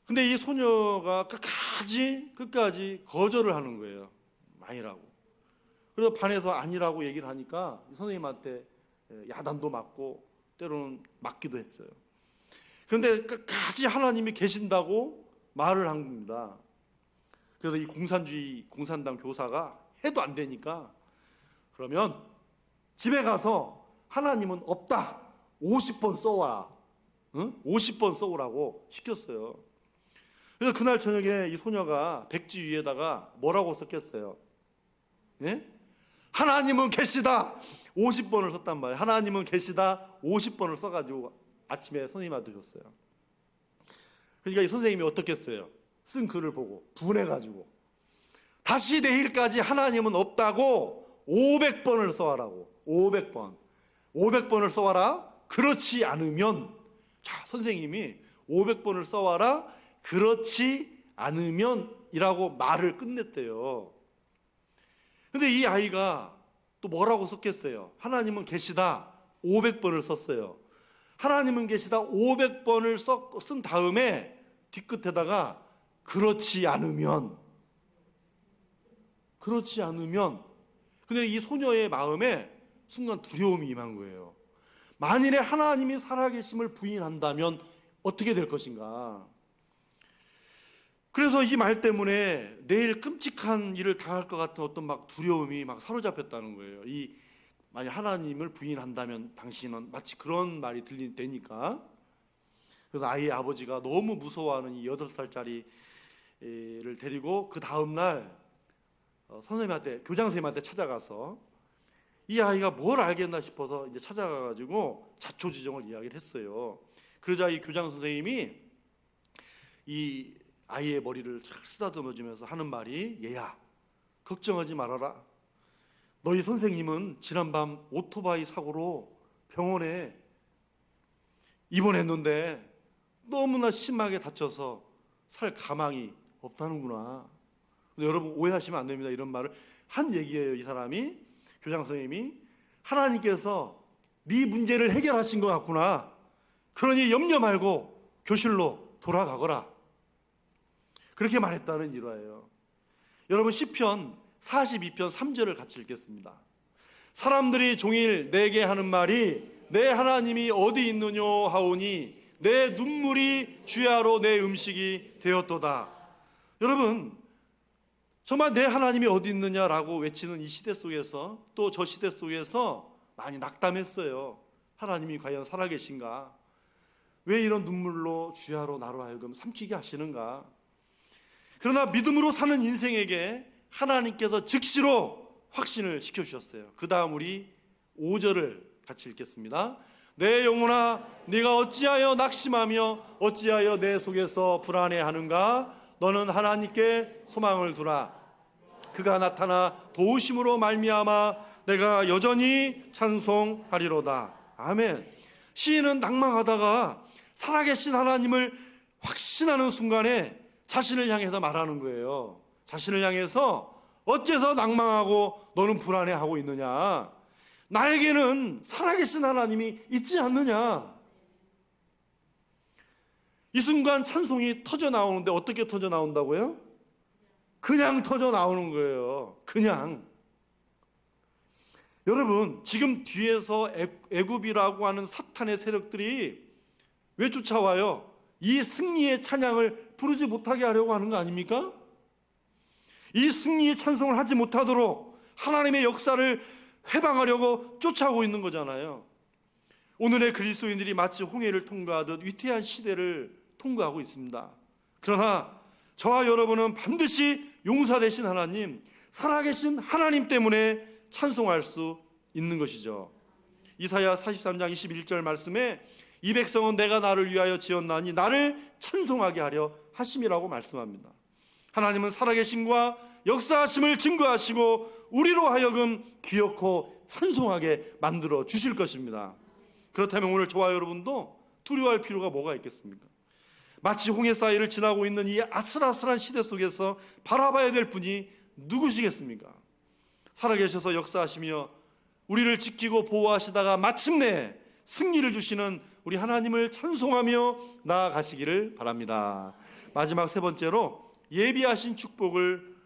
근데 이 소녀가 끝까지 거절을 하는 거예요. 아니라고. 그래서 반에서 아니라고 얘기를 하니까 선생님한테 야단도 맞고 때로는 맞기도 했어요. 그런데 끝까지 하나님이 계신다고 말을 한 겁니다. 그래서 이 공산당 교사가 해도 안 되니까 그러면 집에 가서 하나님은 없다 50번 써와. 50번 써오라고 시켰어요. 그래서 그날 저녁에 이 소녀가 백지 위에다가 뭐라고 썼겠어요? 예? 하나님은 계시다 50번을 썼단 말이에요. 하나님은 계시다 50번을 써가지고 아침에 선생님한테 줬어요. 그러니까 이 선생님이 어떻게 했어요? 쓴 글을 보고 분해가지고 다시 내일까지 하나님은 없다고 500번을 써와라고. 500번을 써와라. 그렇지 않으면, 자, 선생님이 500번을 써와라. 그렇지 않으면 이라고 말을 끝냈대요. 근데 이 아이가 또 뭐라고 썼겠어요? 하나님은 계시다 500번을 썼어요. 하나님은 계시다 500번을 쓴 다음에 뒤끝에다가 그렇지 않으면. 근데 이 소녀의 마음에 순간 두려움이 임한 거예요. 만일에 하나님이 살아계심을 부인한다면 어떻게 될 것인가? 그래서 이 말 때문에 내일 끔찍한 일을 당할 것 같은 어떤 막 두려움이 막 사로잡혔다는 거예요. 만약 하나님을 부인한다면 당신은 마치 그런 말이 들리니까. 그래서 아이의 아버지가 너무 무서워하는 이 8살짜리를 데리고 그 다음날 선생님한테, 교장 선생님한테 찾아가서 이 아이가 뭘 알겠나 싶어서 이제 찾아가가지고 자초지종을 이야기를 했어요. 그러자 이 교장 선생님이 이 아이의 머리를 쓰다듬어주면서 하는 말이, 얘야 걱정하지 말아라. 너희 선생님은 지난밤 오토바이 사고로 병원에 입원했는데 너무나 심하게 다쳐서 살 가망이 없다는구나. 근데 여러분 오해하시면 안 됩니다. 이런 말을 한 얘기예요. 이 사람이, 교장 선생님이, 하나님께서 네 문제를 해결하신 것 같구나. 그러니 염려 말고 교실로 돌아가거라. 그렇게 말했다는 일화예요. 여러분 시편 42편 3절을 같이 읽겠습니다. 사람들이 종일 내게 하는 말이 내 하나님이 어디 있느냐 하오니 내 눈물이 주야로 내 음식이 되었도다. 여러분 정말 내 하나님이 어디 있느냐라고 외치는 이 시대 속에서, 또 저 시대 속에서 많이 낙담했어요. 하나님이 과연 살아계신가? 왜 이런 눈물로 주야로 나로 하여금 삼키게 하시는가? 그러나 믿음으로 사는 인생에게 하나님께서 즉시로 확신을 시켜주셨어요. 그 다음 우리 5절을 같이 읽겠습니다. 내 영혼아, 네가 어찌하여 낙심하며 어찌하여 내 속에서 불안해하는가? 너는 하나님께 소망을 두라. 그가 나타나 도우심으로 말미암아 내가 여전히 찬송하리로다. 아멘. 시인은 낭망하다가 살아계신 하나님을 확신하는 순간에 자신을 향해서 말하는 거예요. 자신을 향해서 어째서 낭망하고 너는 불안해하고 있느냐? 나에게는 살아계신 하나님이 있지 않느냐? 이 순간 찬송이 터져 나오는데 어떻게 터져 나온다고요? 그냥 터져 나오는 거예요. 그냥. 여러분, 지금 뒤에서 애굽이라고 하는 사탄의 세력들이 왜 쫓아와요? 이 승리의 찬양을 부르지 못하게 하려고 하는 거 아닙니까? 이 승리의 찬송을 하지 못하도록 하나님의 역사를 회방하려고 쫓아오고 있는 거잖아요. 오늘의 그리스도인들이 마치 홍해를 통과하듯 위태한 시대를 통과하고 있습니다. 그러나 저와 여러분은 반드시 용사 되신 하나님, 살아계신 하나님 때문에 찬송할 수 있는 것이죠. 이사야 43장 21절 말씀에 이 백성은 내가 나를 위하여 지었나니 나를 찬송하게 하려 하심이라고 말씀합니다. 하나님은 살아계심과 역사하심을 증거하시고 우리로 하여금 기억하고 찬송하게 만들어 주실 것입니다. 그렇다면 오늘 저와 여러분도 두려워할 필요가 뭐가 있겠습니까? 마치 홍해 사이를 지나고 있는 이 아슬아슬한 시대 속에서 바라봐야 될 분이 누구시겠습니까? 살아계셔서 역사하시며 우리를 지키고 보호하시다가 마침내 승리를 주시는 우리 하나님을 찬송하며 나아가시기를 바랍니다. 마지막 세 번째로 예비하신 축복을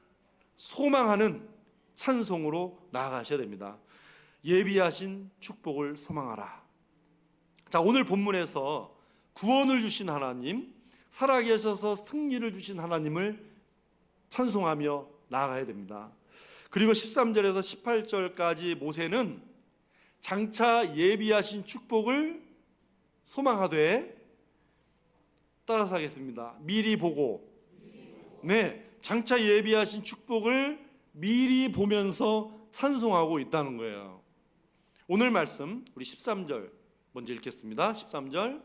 소망하는 찬송으로 나아가셔야 됩니다. 예비하신 축복을 소망하라. 자, 오늘 본문에서 구원을 주신 하나님, 살아계셔서 승리를 주신 하나님을 찬송하며 나아가야 됩니다. 그리고 13절에서 18절까지 모세는 장차 예비하신 축복을 소망하되, 따라서 하겠습니다. 미리 보고, 네, 장차 예비하신 축복을 미리 보면서 찬송하고 있다는 거예요. 오늘 말씀 우리 13절 먼저 읽겠습니다. 13절.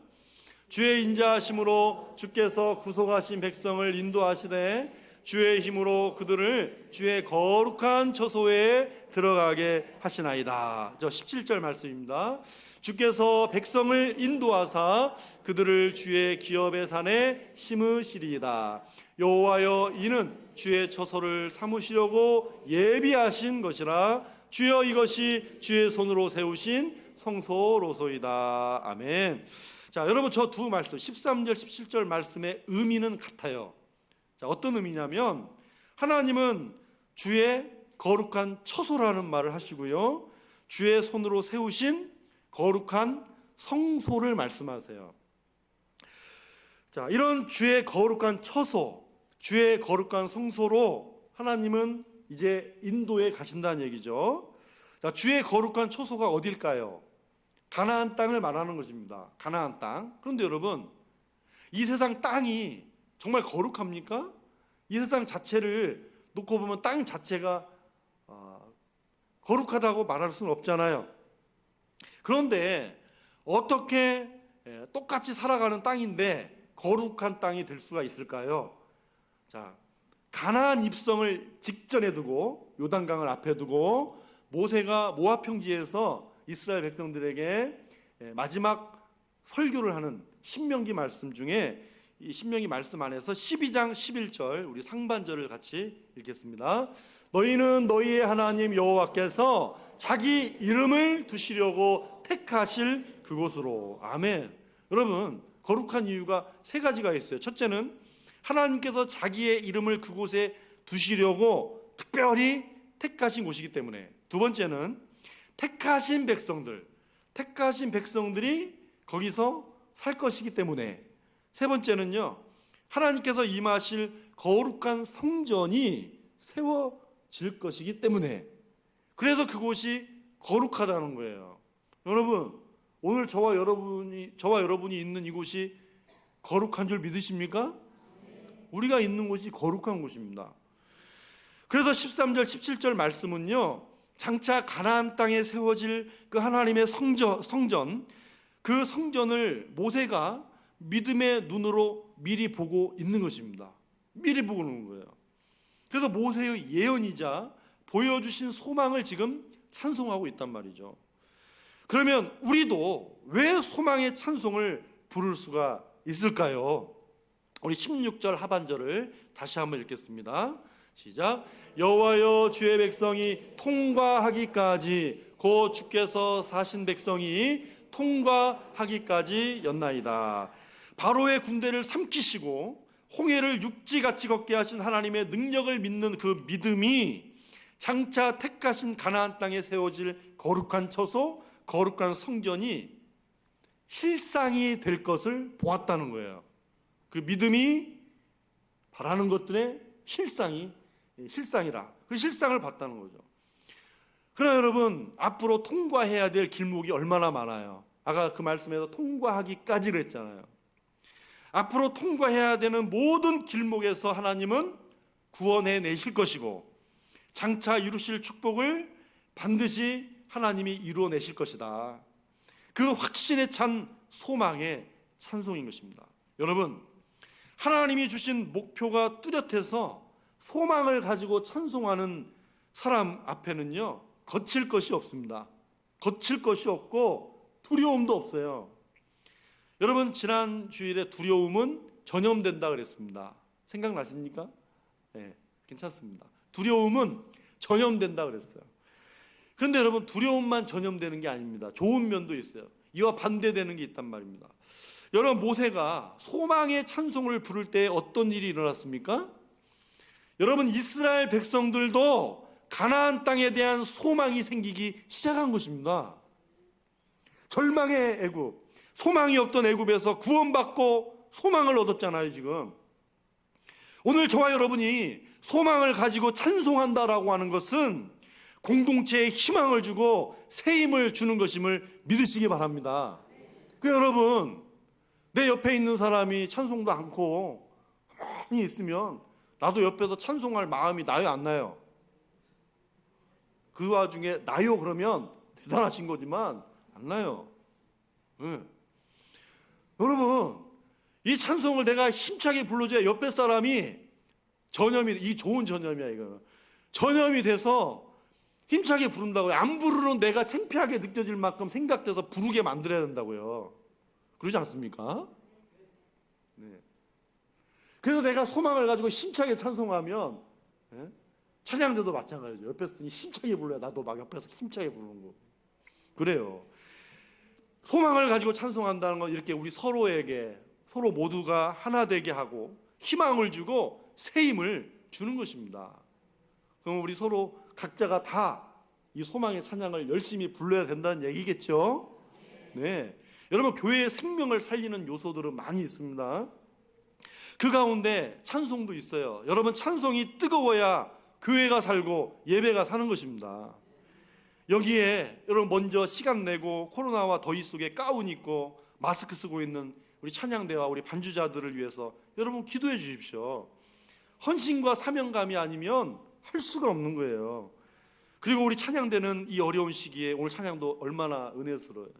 주의 인자하심으로 주께서 구속하신 백성을 인도하시되 주의 힘으로 그들을 주의 거룩한 처소에 들어가게 하시나이다. 저 17절 말씀입니다. 주께서 백성을 인도하사 그들을 주의 기업의 산에 심으시리이다. 여호와여, 이는 주의 처소를 삼으시려고 예비하신 것이라. 주여, 이것이 주의 손으로 세우신 성소로소이다. 아멘. 자, 여러분, 저 두 말씀 13절 17절 말씀의 의미는 같아요. 자, 어떤 의미냐면 하나님은 주의 거룩한 처소라는 말을 하시고요, 주의 손으로 세우신 거룩한 성소를 말씀하세요. 자, 이런 주의 거룩한 처소, 주의 거룩한 성소로 하나님은 이제 인도에 가신다는 얘기죠. 자, 주의 거룩한 처소가 어딜까요? 가나안 땅을 말하는 것입니다. 가나안 땅. 그런데 여러분, 이 세상 땅이 정말 거룩합니까? 이 세상 자체를 놓고 보면 땅 자체가 거룩하다고 말할 수는 없잖아요. 그런데 어떻게 똑같이 살아가는 땅인데 거룩한 땅이 될 수가 있을까요? 자, 가나안 입성을 직전에 두고, 요단강을 앞에 두고 모세가 모압 평지에서 이스라엘 백성들에게 마지막 설교를 하는 신명기 말씀 중에, 이 신명기 말씀 안에서 12장 11절 우리 상반절을 같이 읽겠습니다. 너희는 너희의 하나님 여호와께서 자기 이름을 두시려고 택하실 그곳으로. 아멘. 여러분, 거룩한 이유가 세 가지가 있어요. 첫째는 하나님께서 자기의 이름을 그곳에 두시려고 특별히 택하신 곳이기 때문에. 두 번째는 택하신 백성들이 거기서 살 것이기 때문에. 세 번째는요, 하나님께서 임하실 거룩한 성전이 세워질 것이기 때문에, 그래서 그곳이 거룩하다는 거예요. 여러분, 오늘 저와 여러분이 있는 이곳이 거룩한 줄 믿으십니까? 우리가 있는 곳이 거룩한 곳입니다. 그래서 13절 17절 말씀은요, 장차 가나안 땅에 세워질 그 하나님의 성전, 그 성전을 모세가 믿음의 눈으로 미리 보고 있는 것입니다. 미리 보고 있는 거예요. 그래서 모세의 예언이자 보여주신 소망을 지금 찬송하고 있단 말이죠. 그러면 우리도 왜 소망의 찬송을 부를 수가 있을까요? 우리 16절 하반절을 다시 한번 읽겠습니다. 시작. 여호와여, 주의 백성이 통과하기까지, 곧 주께서 사신 백성이 통과하기까지 였나이다. 바로의 군대를 삼키시고 홍해를 육지같이 걷게 하신 하나님의 능력을 믿는 그 믿음이 장차 택하신 가나안 땅에 세워질 거룩한 처소, 거룩한 성전이 실상이 될 것을 보았다는 거예요. 그 믿음이 바라는 것들의 실상이라, 그 실상을 봤다는 거죠. 그러나 여러분, 앞으로 통과해야 될 길목이 얼마나 많아요. 아까 그 말씀에서 통과하기까지 그랬잖아요. 앞으로 통과해야 되는 모든 길목에서 하나님은 구원해 내실 것이고, 장차 이루실 축복을 반드시 하나님이 이루어내실 것이다. 그 확신에 찬 소망의 찬송인 것입니다. 여러분, 하나님이 주신 목표가 뚜렷해서 소망을 가지고 찬송하는 사람 앞에는요, 거칠 것이 없습니다. 거칠 것이 없고 두려움도 없어요. 여러분, 지난 주일에 두려움은 전염된다 그랬습니다. 생각나십니까? 네, 괜찮습니다. 두려움은 전염된다 그랬어요. 그런데 여러분, 두려움만 전염되는 게 아닙니다. 좋은 면도 있어요. 이와 반대되는 게 있단 말입니다. 여러분, 모세가 소망의 찬송을 부를 때 어떤 일이 일어났습니까? 여러분, 이스라엘 백성들도 가나안 땅에 대한 소망이 생기기 시작한 것입니다. 절망의 애굽, 소망이 없던 애굽에서 구원받고 소망을 얻었잖아요. 지금 오늘 저와 여러분이 소망을 가지고 찬송한다라고 하는 것은 공동체에 희망을 주고 새 힘을 주는 것임을 믿으시기 바랍니다. 그 여러분, 내 옆에 있는 사람이 찬송도 않고 가만히 있으면 나도 옆에서 찬송할 마음이 나요, 안 나요? 그 와중에 나요 그러면 대단하신 거지만 안 나요. 네. 여러분, 이 찬송을 내가 힘차게 불러줘야 옆에 사람이 전염이, 이 좋은 전염이야, 이거. 전염이 돼서 힘차게 부른다고요. 안 부르는 내가 창피하게 느껴질 만큼 생각돼서 부르게 만들어야 된다고요. 그러지 않습니까? 네. 그래서 내가 소망을 가지고 힘차게 찬송하면, 네? 찬양대도 마찬가지죠. 옆에서 힘차게 불러야 나도 막 옆에서 힘차게 부르는 거. 그래요. 소망을 가지고 찬송한다는 건 이렇게 우리 서로에게, 서로 모두가 하나 되게 하고 희망을 주고 새 힘을 주는 것입니다. 그럼 우리 서로 각자가 다 이 소망의 찬양을 열심히 불러야 된다는 얘기겠죠? 네. 여러분, 교회의 생명을 살리는 요소들은 많이 있습니다. 그 가운데 찬송도 있어요. 여러분, 찬송이 뜨거워야 교회가 살고 예배가 사는 것입니다. 여기에 여러분 먼저 시간 내고 코로나와 더위 속에 가운 입고 마스크 쓰고 있는 우리 찬양대와 우리 반주자들을 위해서 여러분 기도해 주십시오. 헌신과 사명감이 아니면 할 수가 없는 거예요. 그리고 우리 찬양대는 이 어려운 시기에 오늘 찬양도 얼마나 은혜스러워요.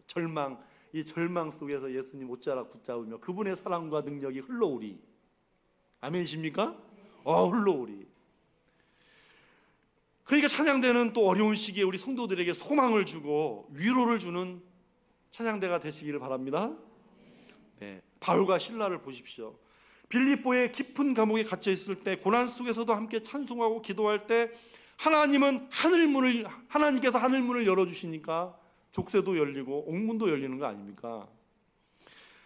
이 절망 속에서 예수님 옷자락 붙잡으며 그분의 사랑과 능력이 흘러오리. 아멘이십니까? 흘러오리. 그러니까 찬양대는 또 어려운 시기에 우리 성도들에게 소망을 주고 위로를 주는 찬양대가 되시기를 바랍니다. 네, 바울과 실라를 보십시오. 빌립보의 깊은 감옥에 갇혀 있을 때, 고난 속에서도 함께 찬송하고 기도할 때 하나님께서 하늘문을 열어주시니까 족쇄도 열리고 옥문도 열리는 거 아닙니까?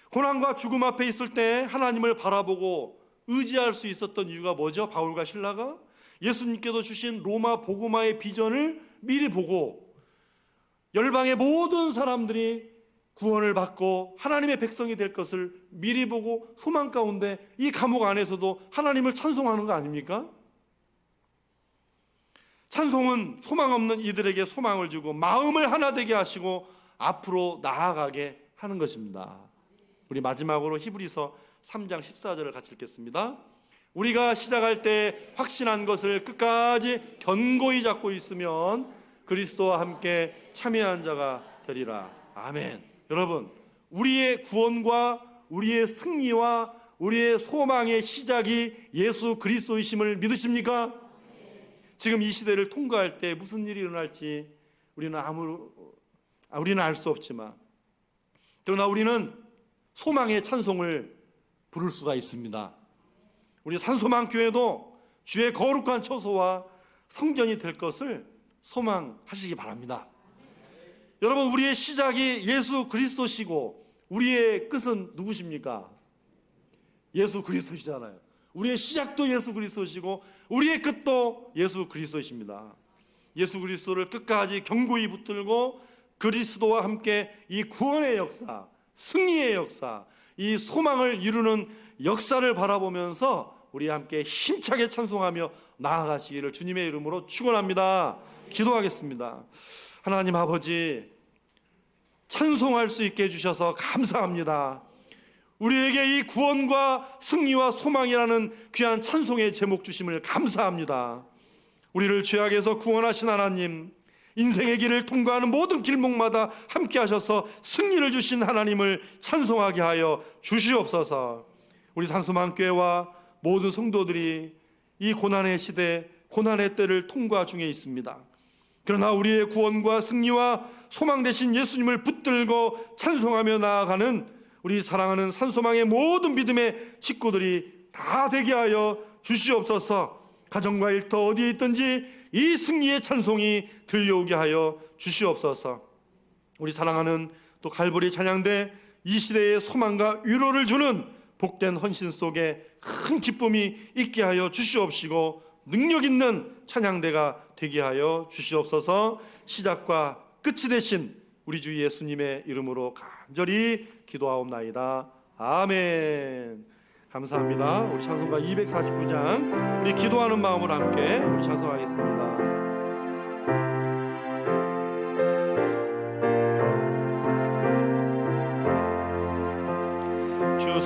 고난과 죽음 앞에 있을 때 하나님을 바라보고 의지할 수 있었던 이유가 뭐죠? 바울과 실라가 예수님께서 주신 로마 복음화의 비전을 미리 보고 열방의 모든 사람들이 구원을 받고 하나님의 백성이 될 것을 미리 보고 소망 가운데 이 감옥 안에서도 하나님을 찬송하는 거 아닙니까? 찬송은 소망 없는 이들에게 소망을 주고 마음을 하나 되게 하시고 앞으로 나아가게 하는 것입니다. 우리 마지막으로 히브리서 3장 14절을 같이 읽겠습니다. 우리가 시작할 때 확신한 것을 끝까지 견고히 잡고 있으면 그리스도와 함께 참여한 자가 되리라. 아멘. 여러분, 우리의 구원과 우리의 승리와 우리의 소망의 시작이 예수 그리스도이심을 믿으십니까? 지금 이 시대를 통과할 때 무슨 일이 일어날지 우리는 알 수 없지만, 그러나 우리는 소망의 찬송을 부를 수가 있습니다. 우리 산소망교회도 주의 거룩한 처소와 성전이 될 것을 소망하시기 바랍니다. 여러분, 우리의 시작이 예수 그리스도시고 우리의 끝은 누구십니까? 예수 그리스도시잖아요. 우리의 시작도 예수 그리스도시고 우리의 끝도 예수 그리스도이십니다. 예수 그리스도를 끝까지 견고히 붙들고 그리스도와 함께 이 구원의 역사, 승리의 역사, 이 소망을 이루는 역사를 바라보면서 우리 함께 힘차게 찬송하며 나아가시기를 주님의 이름으로 축원합니다. 기도하겠습니다. 하나님 아버지, 찬송할 수 있게 해주셔서 감사합니다. 우리에게 이 구원과 승리와 소망이라는 귀한 찬송의 제목 주심을 감사합니다. 우리를 죄악에서 구원하신 하나님, 인생의 길을 통과하는 모든 길목마다 함께 하셔서 승리를 주신 하나님을 찬송하게 하여 주시옵소서. 우리 산소망교회와 모든 성도들이 이 고난의 시대, 고난의 때를 통과 중에 있습니다. 그러나 우리의 구원과 승리와 소망 되신 예수님을 붙들고 찬송하며 나아가는 우리 사랑하는 산소망의 모든 믿음의 식구들이 다 되게 하여 주시옵소서. 가정과 일터 어디에 있든지 이 승리의 찬송이 들려오게 하여 주시옵소서. 우리 사랑하는 또 갈보리 찬양대 이 시대의 소망과 위로를 주는 복된 헌신 속에 큰 기쁨이 있게 하여 주시옵시고 능력 있는 찬양대가 되게 하여 주시옵소서. 시작과 끝이 되신 우리 주 예수님의 이름으로 간절히 기도하옵나이다. 아멘. 감사합니다. 우리 찬송가 249장 우리 기도하는 마음으로 함께 우리 찬송하겠습니다. 주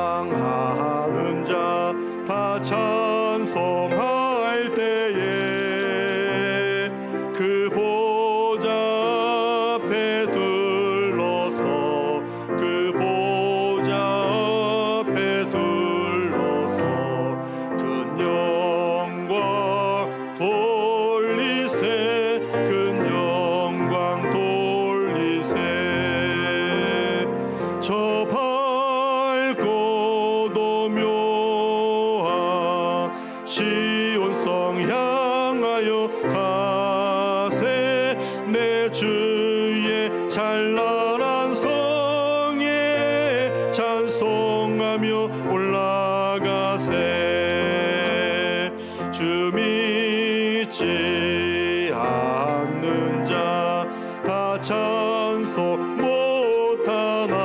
사랑하는 자 다 찬송할 때에 그 보좌 앞에 둘러서 그 보좌 앞에 둘러서 큰 영광 돌리세 큰 영광 돌리세 저 밝고 도묘한 시온성 향하여 가세 내 주의 찬란한 성에 찬송하며 올라가세 주 믿지 않는 자 다 찬송 못하나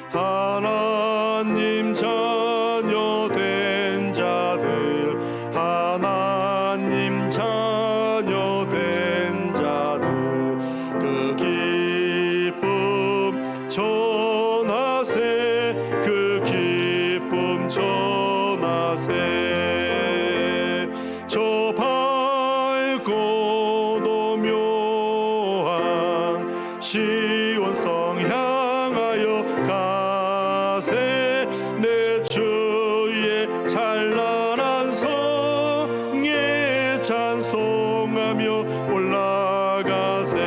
하나님 자녀 된 자들 하나님 자녀 된 자들 그 기쁨 전하세 그 기쁨 전하세 저 밝고 도묘한 시온성 향하여 가세 내 주의 찬란한 성에 찬송하며 올라가세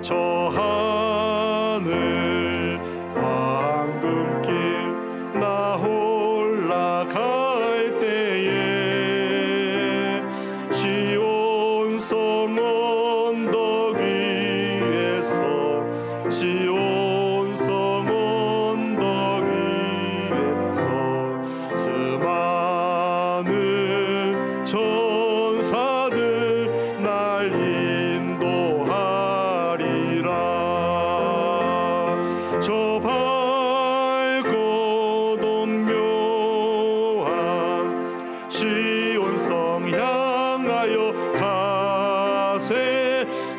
저 하늘 황금길 나 올라갈 때에 시온성 언덕 위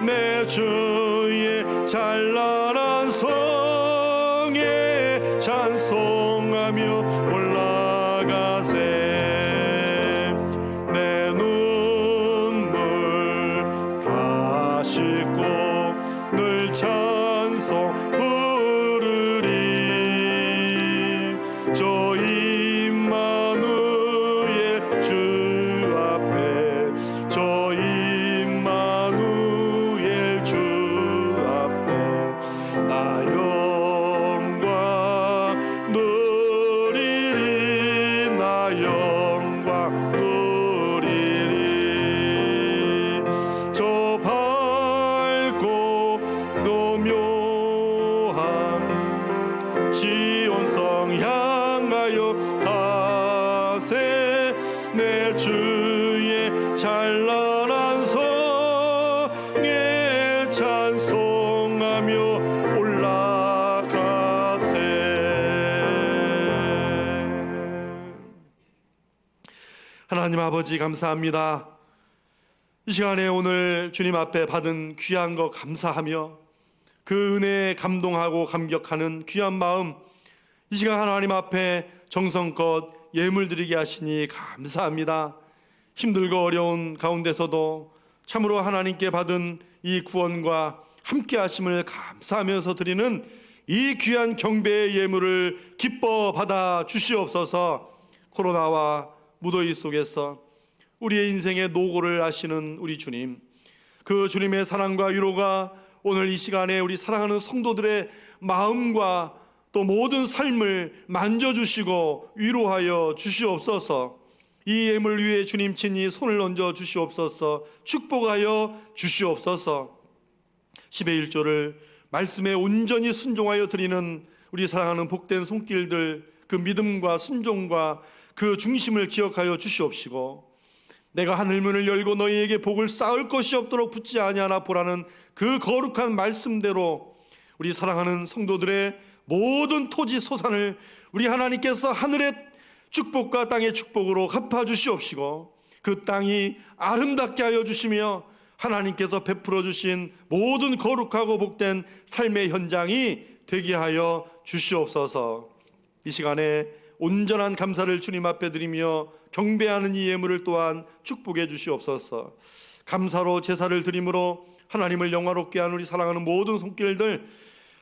내 주의 찬란한 성에 찬송하며 올라가세. 내 눈물 다 씻고 늘 찬송 부르리. 저 임마누엘 주 앞에, 저 임마누엘 주 앞에 나 영광 누리리. 나 영광 누리리. 저 밝고 노묘한 시온성 향하여 가세. 내 주의 찬란한 성에 찬송하며 올라가세. 하나님 아버지, 감사합니다. 이 시간에 오늘 주님 앞에 받은 귀한 거 감사하며 그 은혜에 감동하고 감격하는 귀한 마음, 이 시간 하나님 앞에 정성껏 예물 드리게 하시니 감사합니다. 힘들고 어려운 가운데서도 참으로 하나님께 받은 이 구원과 함께 하심을 감사하면서 드리는 이 귀한 경배의 예물을 기뻐 받아 주시옵소서. 코로나와 무더위 속에서 우리의 인생의 노고를 아시는 우리 주님, 그 주님의 사랑과 위로가 오늘 이 시간에 우리 사랑하는 성도들의 마음과 또 모든 삶을 만져주시고 위로하여 주시옵소서. 이 예물 위에 주님 친히 손을 얹어 주시옵소서. 축복하여 주시옵소서. 10의 1조를 말씀에 온전히 순종하여 드리는 우리 사랑하는 복된 손길들, 그 믿음과 순종과 그 중심을 기억하여 주시옵시고, 내가 하늘문을 열고 너희에게 복을 쌓을 것이 없도록 붙지 아니하나 보라는 그 거룩한 말씀대로 우리 사랑하는 성도들의 모든 토지 소산을 우리 하나님께서 하늘의 축복과 땅의 축복으로 갚아 주시옵시고, 그 땅이 아름답게 하여 주시며 하나님께서 베풀어 주신 모든 거룩하고 복된 삶의 현장이 되게 하여 주시옵소서. 이 시간에 온전한 감사를 주님 앞에 드리며 경배하는 이 예물을 또한 축복해 주시옵소서. 감사로 제사를 드림으로 하나님을 영화롭게 하는 우리 사랑하는 모든 손길들,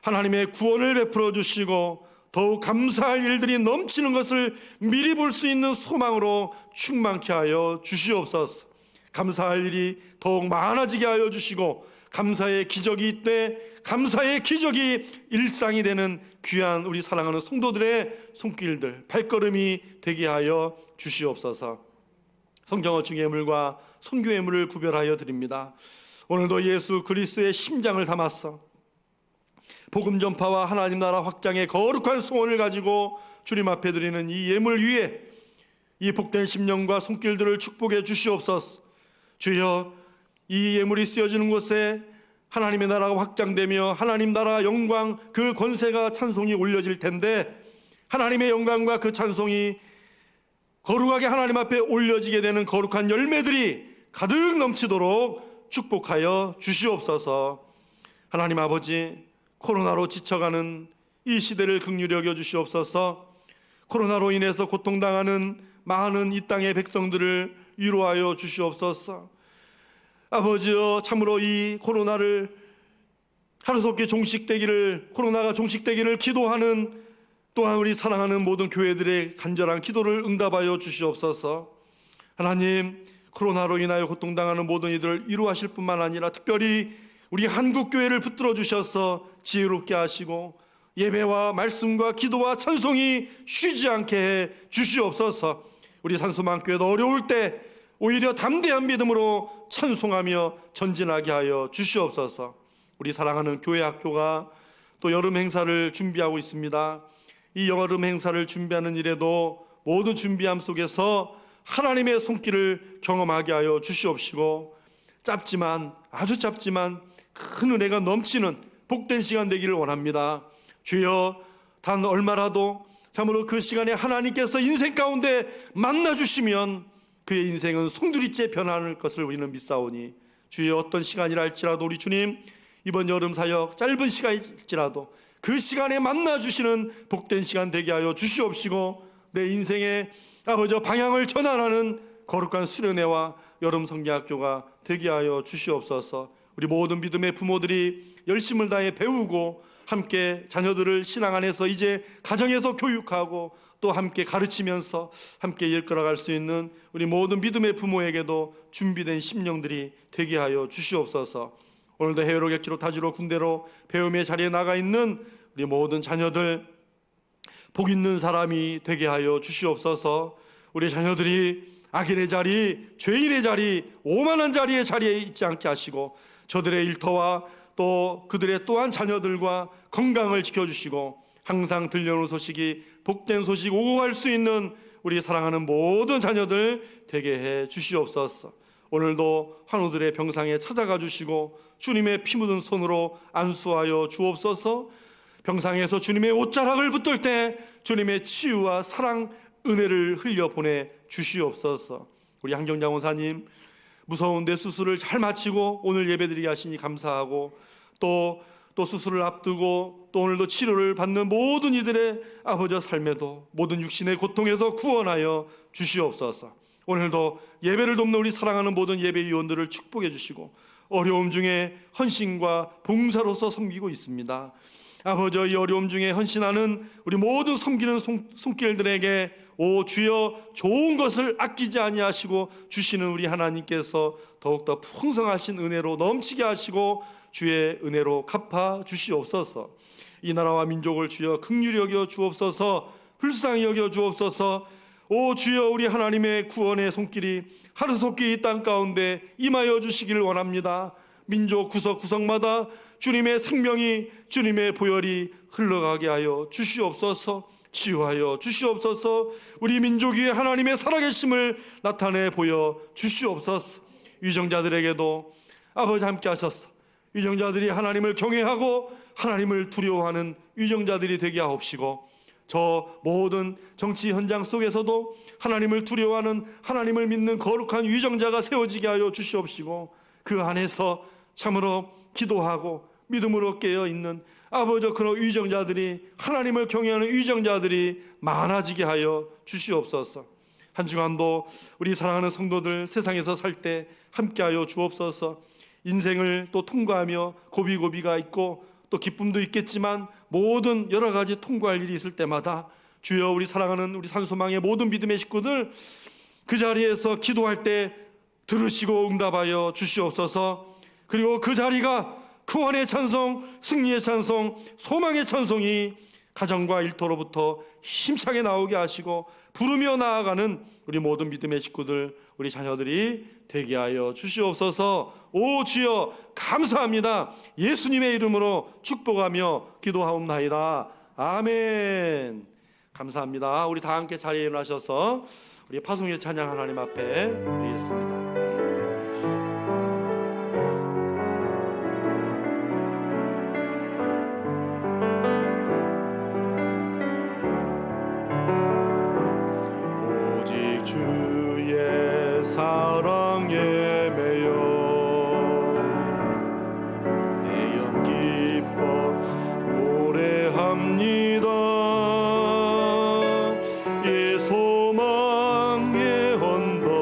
하나님의 구원을 베풀어 주시고 더욱 감사할 일들이 넘치는 것을 미리 볼 수 있는 소망으로 충만케 하여 주시옵소서. 감사할 일이 더욱 많아지게 하여 주시고 감사의 기적이 이때 감사의 기적이 일상이 되는 귀한 우리 사랑하는 성도들의 손길들, 발걸음이 되게 하여 주시옵소서. 성경 어중 예물과 선교 예물을 구별하여 드립니다. 오늘도 예수 그리스도의 심장을 담았어 복음 전파와 하나님 나라 확장의 거룩한 소원을 가지고 주님 앞에 드리는 이 예물 위에 이 복된 심령과 손길들을 축복해 주시옵소서. 주여, 이 예물이 쓰여지는 곳에 하나님의 나라가 확장되며 하나님 나라 영광, 그 권세가 찬송이 올려질 텐데, 하나님의 영광과 그 찬송이 거룩하게 하나님 앞에 올려지게 되는 거룩한 열매들이 가득 넘치도록 축복하여 주시옵소서. 하나님 아버지, 코로나로 지쳐가는 이 시대를 긍휼히 여겨 주시옵소서. 코로나로 인해서 고통당하는 많은 이 땅의 백성들을 위로하여 주시옵소서. 아버지여, 참으로 이 코로나를 하루속히 종식되기를, 코로나가 종식되기를 기도하는 또한 우리 사랑하는 모든 교회들의 간절한 기도를 응답하여 주시옵소서. 하나님, 코로나로 인하여 고통당하는 모든 이들을 위로하실 뿐만 아니라 특별히 우리 한국교회를 붙들어 주셔서 지혜롭게 하시고 예배와 말씀과 기도와 찬송이 쉬지 않게 해 주시옵소서. 우리 산수만교회도 어려울 때 오히려 담대한 믿음으로 찬송하며 전진하게 하여 주시옵소서. 우리 사랑하는 교회 학교가 또 여름 행사를 준비하고 있습니다. 이 여름 행사를 준비하는 일에도 모든 준비함 속에서 하나님의 손길을 경험하게 하여 주시옵시고, 짧지만, 아주 짧지만 큰 은혜가 넘치는 복된 시간 되기를 원합니다. 주여, 단 얼마라도 참으로 그 시간에 하나님께서 인생 가운데 만나주시면 그의 인생은 송두리째 변할 것을 우리는 믿사오니, 주여 어떤 시간이라 할지라도 우리 주님 이번 여름 사역 짧은 시간일지라도 그 시간에 만나주시는 복된 시간 되게 하여 주시옵시고 내 인생의 아버지 방향을 전환하는 거룩한 수련회와 여름 성경학교가 되게 하여 주시옵소서. 우리 모든 믿음의 부모들이 열심을 다해 배우고 함께 자녀들을 신앙 안에서 이제 가정에서 교육하고 또 함께 가르치면서 함께 이끌어갈 수 있는 우리 모든 믿음의 부모에게도 준비된 심령들이 되게 하여 주시옵소서. 오늘도 해외로 객지로 타지로 군대로 배움의 자리에 나가 있는 우리 모든 자녀들 복 있는 사람이 되게 하여 주시옵소서. 우리 자녀들이 악인의 자리, 죄인의 자리, 오만한 자리에 있지 않게 하시고 저들의 일터와 또 그들의 또한 자녀들과 건강을 지켜주시고 항상 들려오는 소식이 복된 소식 오고 갈 수 있는 우리 사랑하는 모든 자녀들 되게 해 주시옵소서. 오늘도 환우들의 병상에 찾아가 주시고 주님의 피 묻은 손으로 안수하여 주옵소서. 병상에서 주님의 옷자락을 붙들 때 주님의 치유와 사랑 은혜를 흘려 보내 주시옵소서. 우리 한경장 원사님 무서운데 수술을 잘 마치고 오늘 예배드리게 하시니 감사하고 또 수술을 앞두고 또 오늘도 치료를 받는 모든 이들의 아버지 삶에도 모든 육신의 고통에서 구원하여 주시옵소서. 오늘도 예배를 돕는 우리 사랑하는 모든 예배위원들을 축복해 주시고 어려움 중에 헌신과 봉사로서 섬기고 있습니다. 아버지 이 어려움 중에 헌신하는 우리 모든 섬기는 손길들에게 오 주여 좋은 것을 아끼지 아니하시고 주시는 우리 하나님께서 더욱더 풍성하신 은혜로 넘치게 하시고 주의 은혜로 갚아 주시옵소서. 이 나라와 민족을 주여 긍휼히 여겨 주옵소서. 불쌍히 여겨 주옵소서. 오 주여 우리 하나님의 구원의 손길이 하루속히 이 땅 가운데 임하여 주시기를 원합니다. 민족 구석구석마다 주님의 생명이 주님의 보혈이 흘러가게 하여 주시옵소서. 치유하여 주시옵소서. 우리 민족 위에 하나님의 살아계심을 나타내 보여 주시옵소서. 위정자들에게도 아버지 함께 하셔서 위정자들이 하나님을 경외하고 하나님을 두려워하는 위정자들이 되게 하옵시고 저 모든 정치 현장 속에서도 하나님을 두려워하는 하나님을 믿는 거룩한 위정자가 세워지게 하여 주시옵시고 그 안에서 참으로 기도하고 믿음으로 깨어있는 아버지 그런 위정자들이 하나님을 경외하는 위정자들이 많아지게 하여 주시옵소서. 한 주간도 우리 사랑하는 성도들 세상에서 살 때 함께하여 주옵소서. 인생을 또 통과하며 고비고비가 있고 또 기쁨도 있겠지만 모든 여러 가지 통과할 일이 있을 때마다 주여 우리 사랑하는 우리 산소망의 모든 믿음의 식구들 그 자리에서 기도할 때 들으시고 응답하여 주시옵소서. 그리고 그 자리가 구원의 찬송, 승리의 찬송, 소망의 찬송이 가정과 일터로부터 힘차게 나오게 하시고 부르며 나아가는 우리 모든 믿음의 식구들 우리 자녀들이 되게 하여 주시옵소서. 오 주여 감사합니다. 예수님의 이름으로 축복하며 기도하옵나이다. 아멘. 감사합니다. 우리 다 함께 자리에 일어나셔서 우리 파송의 찬양 하나님 앞에 드리겠습니다. 주의 사랑에 매여 내 영 기뻐 노래합니다. 이 소망의 언덕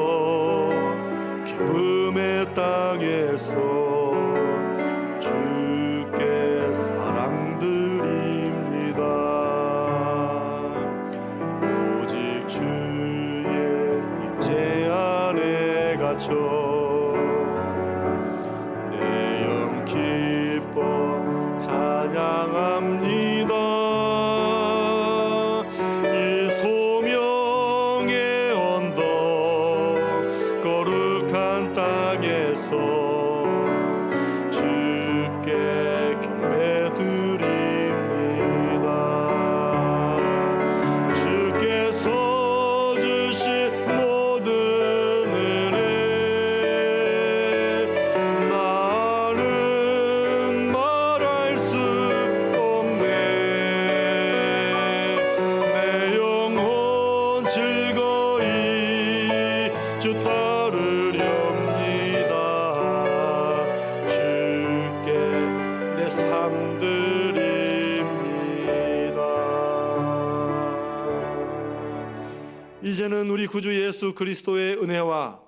이제는 우리 구주 예수 그리스도의 은혜와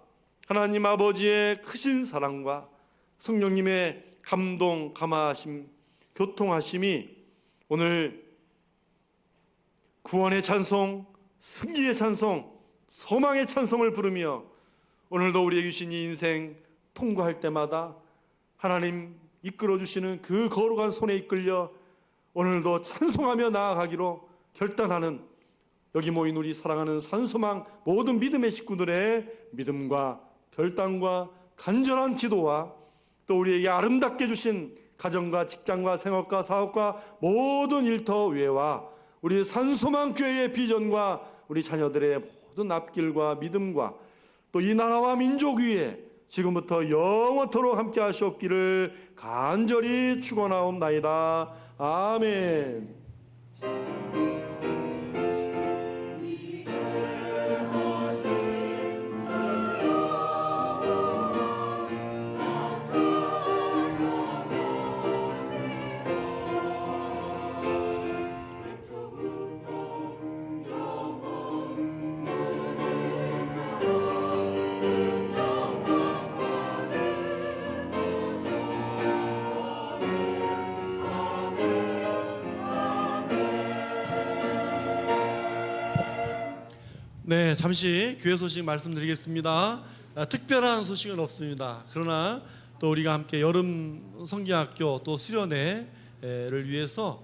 하나님 아버지의 크신 사랑과 성령님의 감동, 감화하심, 교통하심이 오늘 구원의 찬송, 승리의 찬송, 소망의 찬송을 부르며 오늘도 우리에게 주신 이 인생 통과할 때마다 하나님 이끌어 주시는 그 거룩한 손에 이끌려 오늘도 찬송하며 나아가기로 결단하는 여기 모인 우리 사랑하는 산소망 모든 믿음의 식구들의 믿음과 결단과 간절한 기도와 또 우리에게 아름답게 주신 가정과 직장과 생업과 사업과 모든 일터 외와 우리 산소망 교회의 비전과 우리 자녀들의 모든 앞길과 믿음과 또 이 나라와 민족 위에 지금부터 영원토록 함께 하시옵기를 간절히 축원하옵나이다. 아멘. 네, 잠시 교회 소식 말씀드리겠습니다. 특별한 소식은 없습니다. 그러나 또 우리가 함께 여름 성경학교 또 수련회를 위해서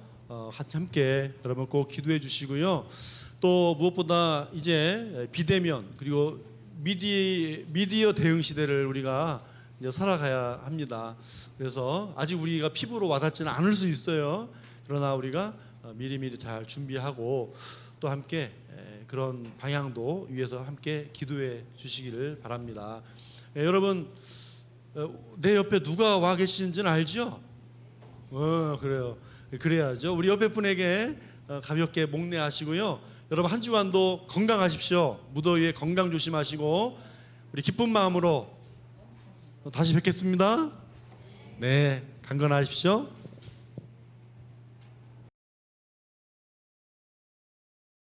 함께 여러분 꼭 기도해 주시고요. 또 무엇보다 이제 비대면 그리고 미디어 대응 시대를 우리가 이제 살아가야 합니다. 그래서 아직 우리가 피부로 와닿지는 않을 수 있어요. 그러나 우리가 미리미리 잘 준비하고 또 함께 그런 방향도 위해서 함께 기도해 주시기를 바랍니다. 여러분 내 옆에 누가 와 계시는지는 알죠? 그래요. 그래야죠. 우리 옆에 분에게 가볍게 목례하시고요. 여러분 한 주간도 건강하십시오. 무더위에 건강 조심하시고 우리 기쁜 마음으로 다시 뵙겠습니다. 네, 강건하십시오.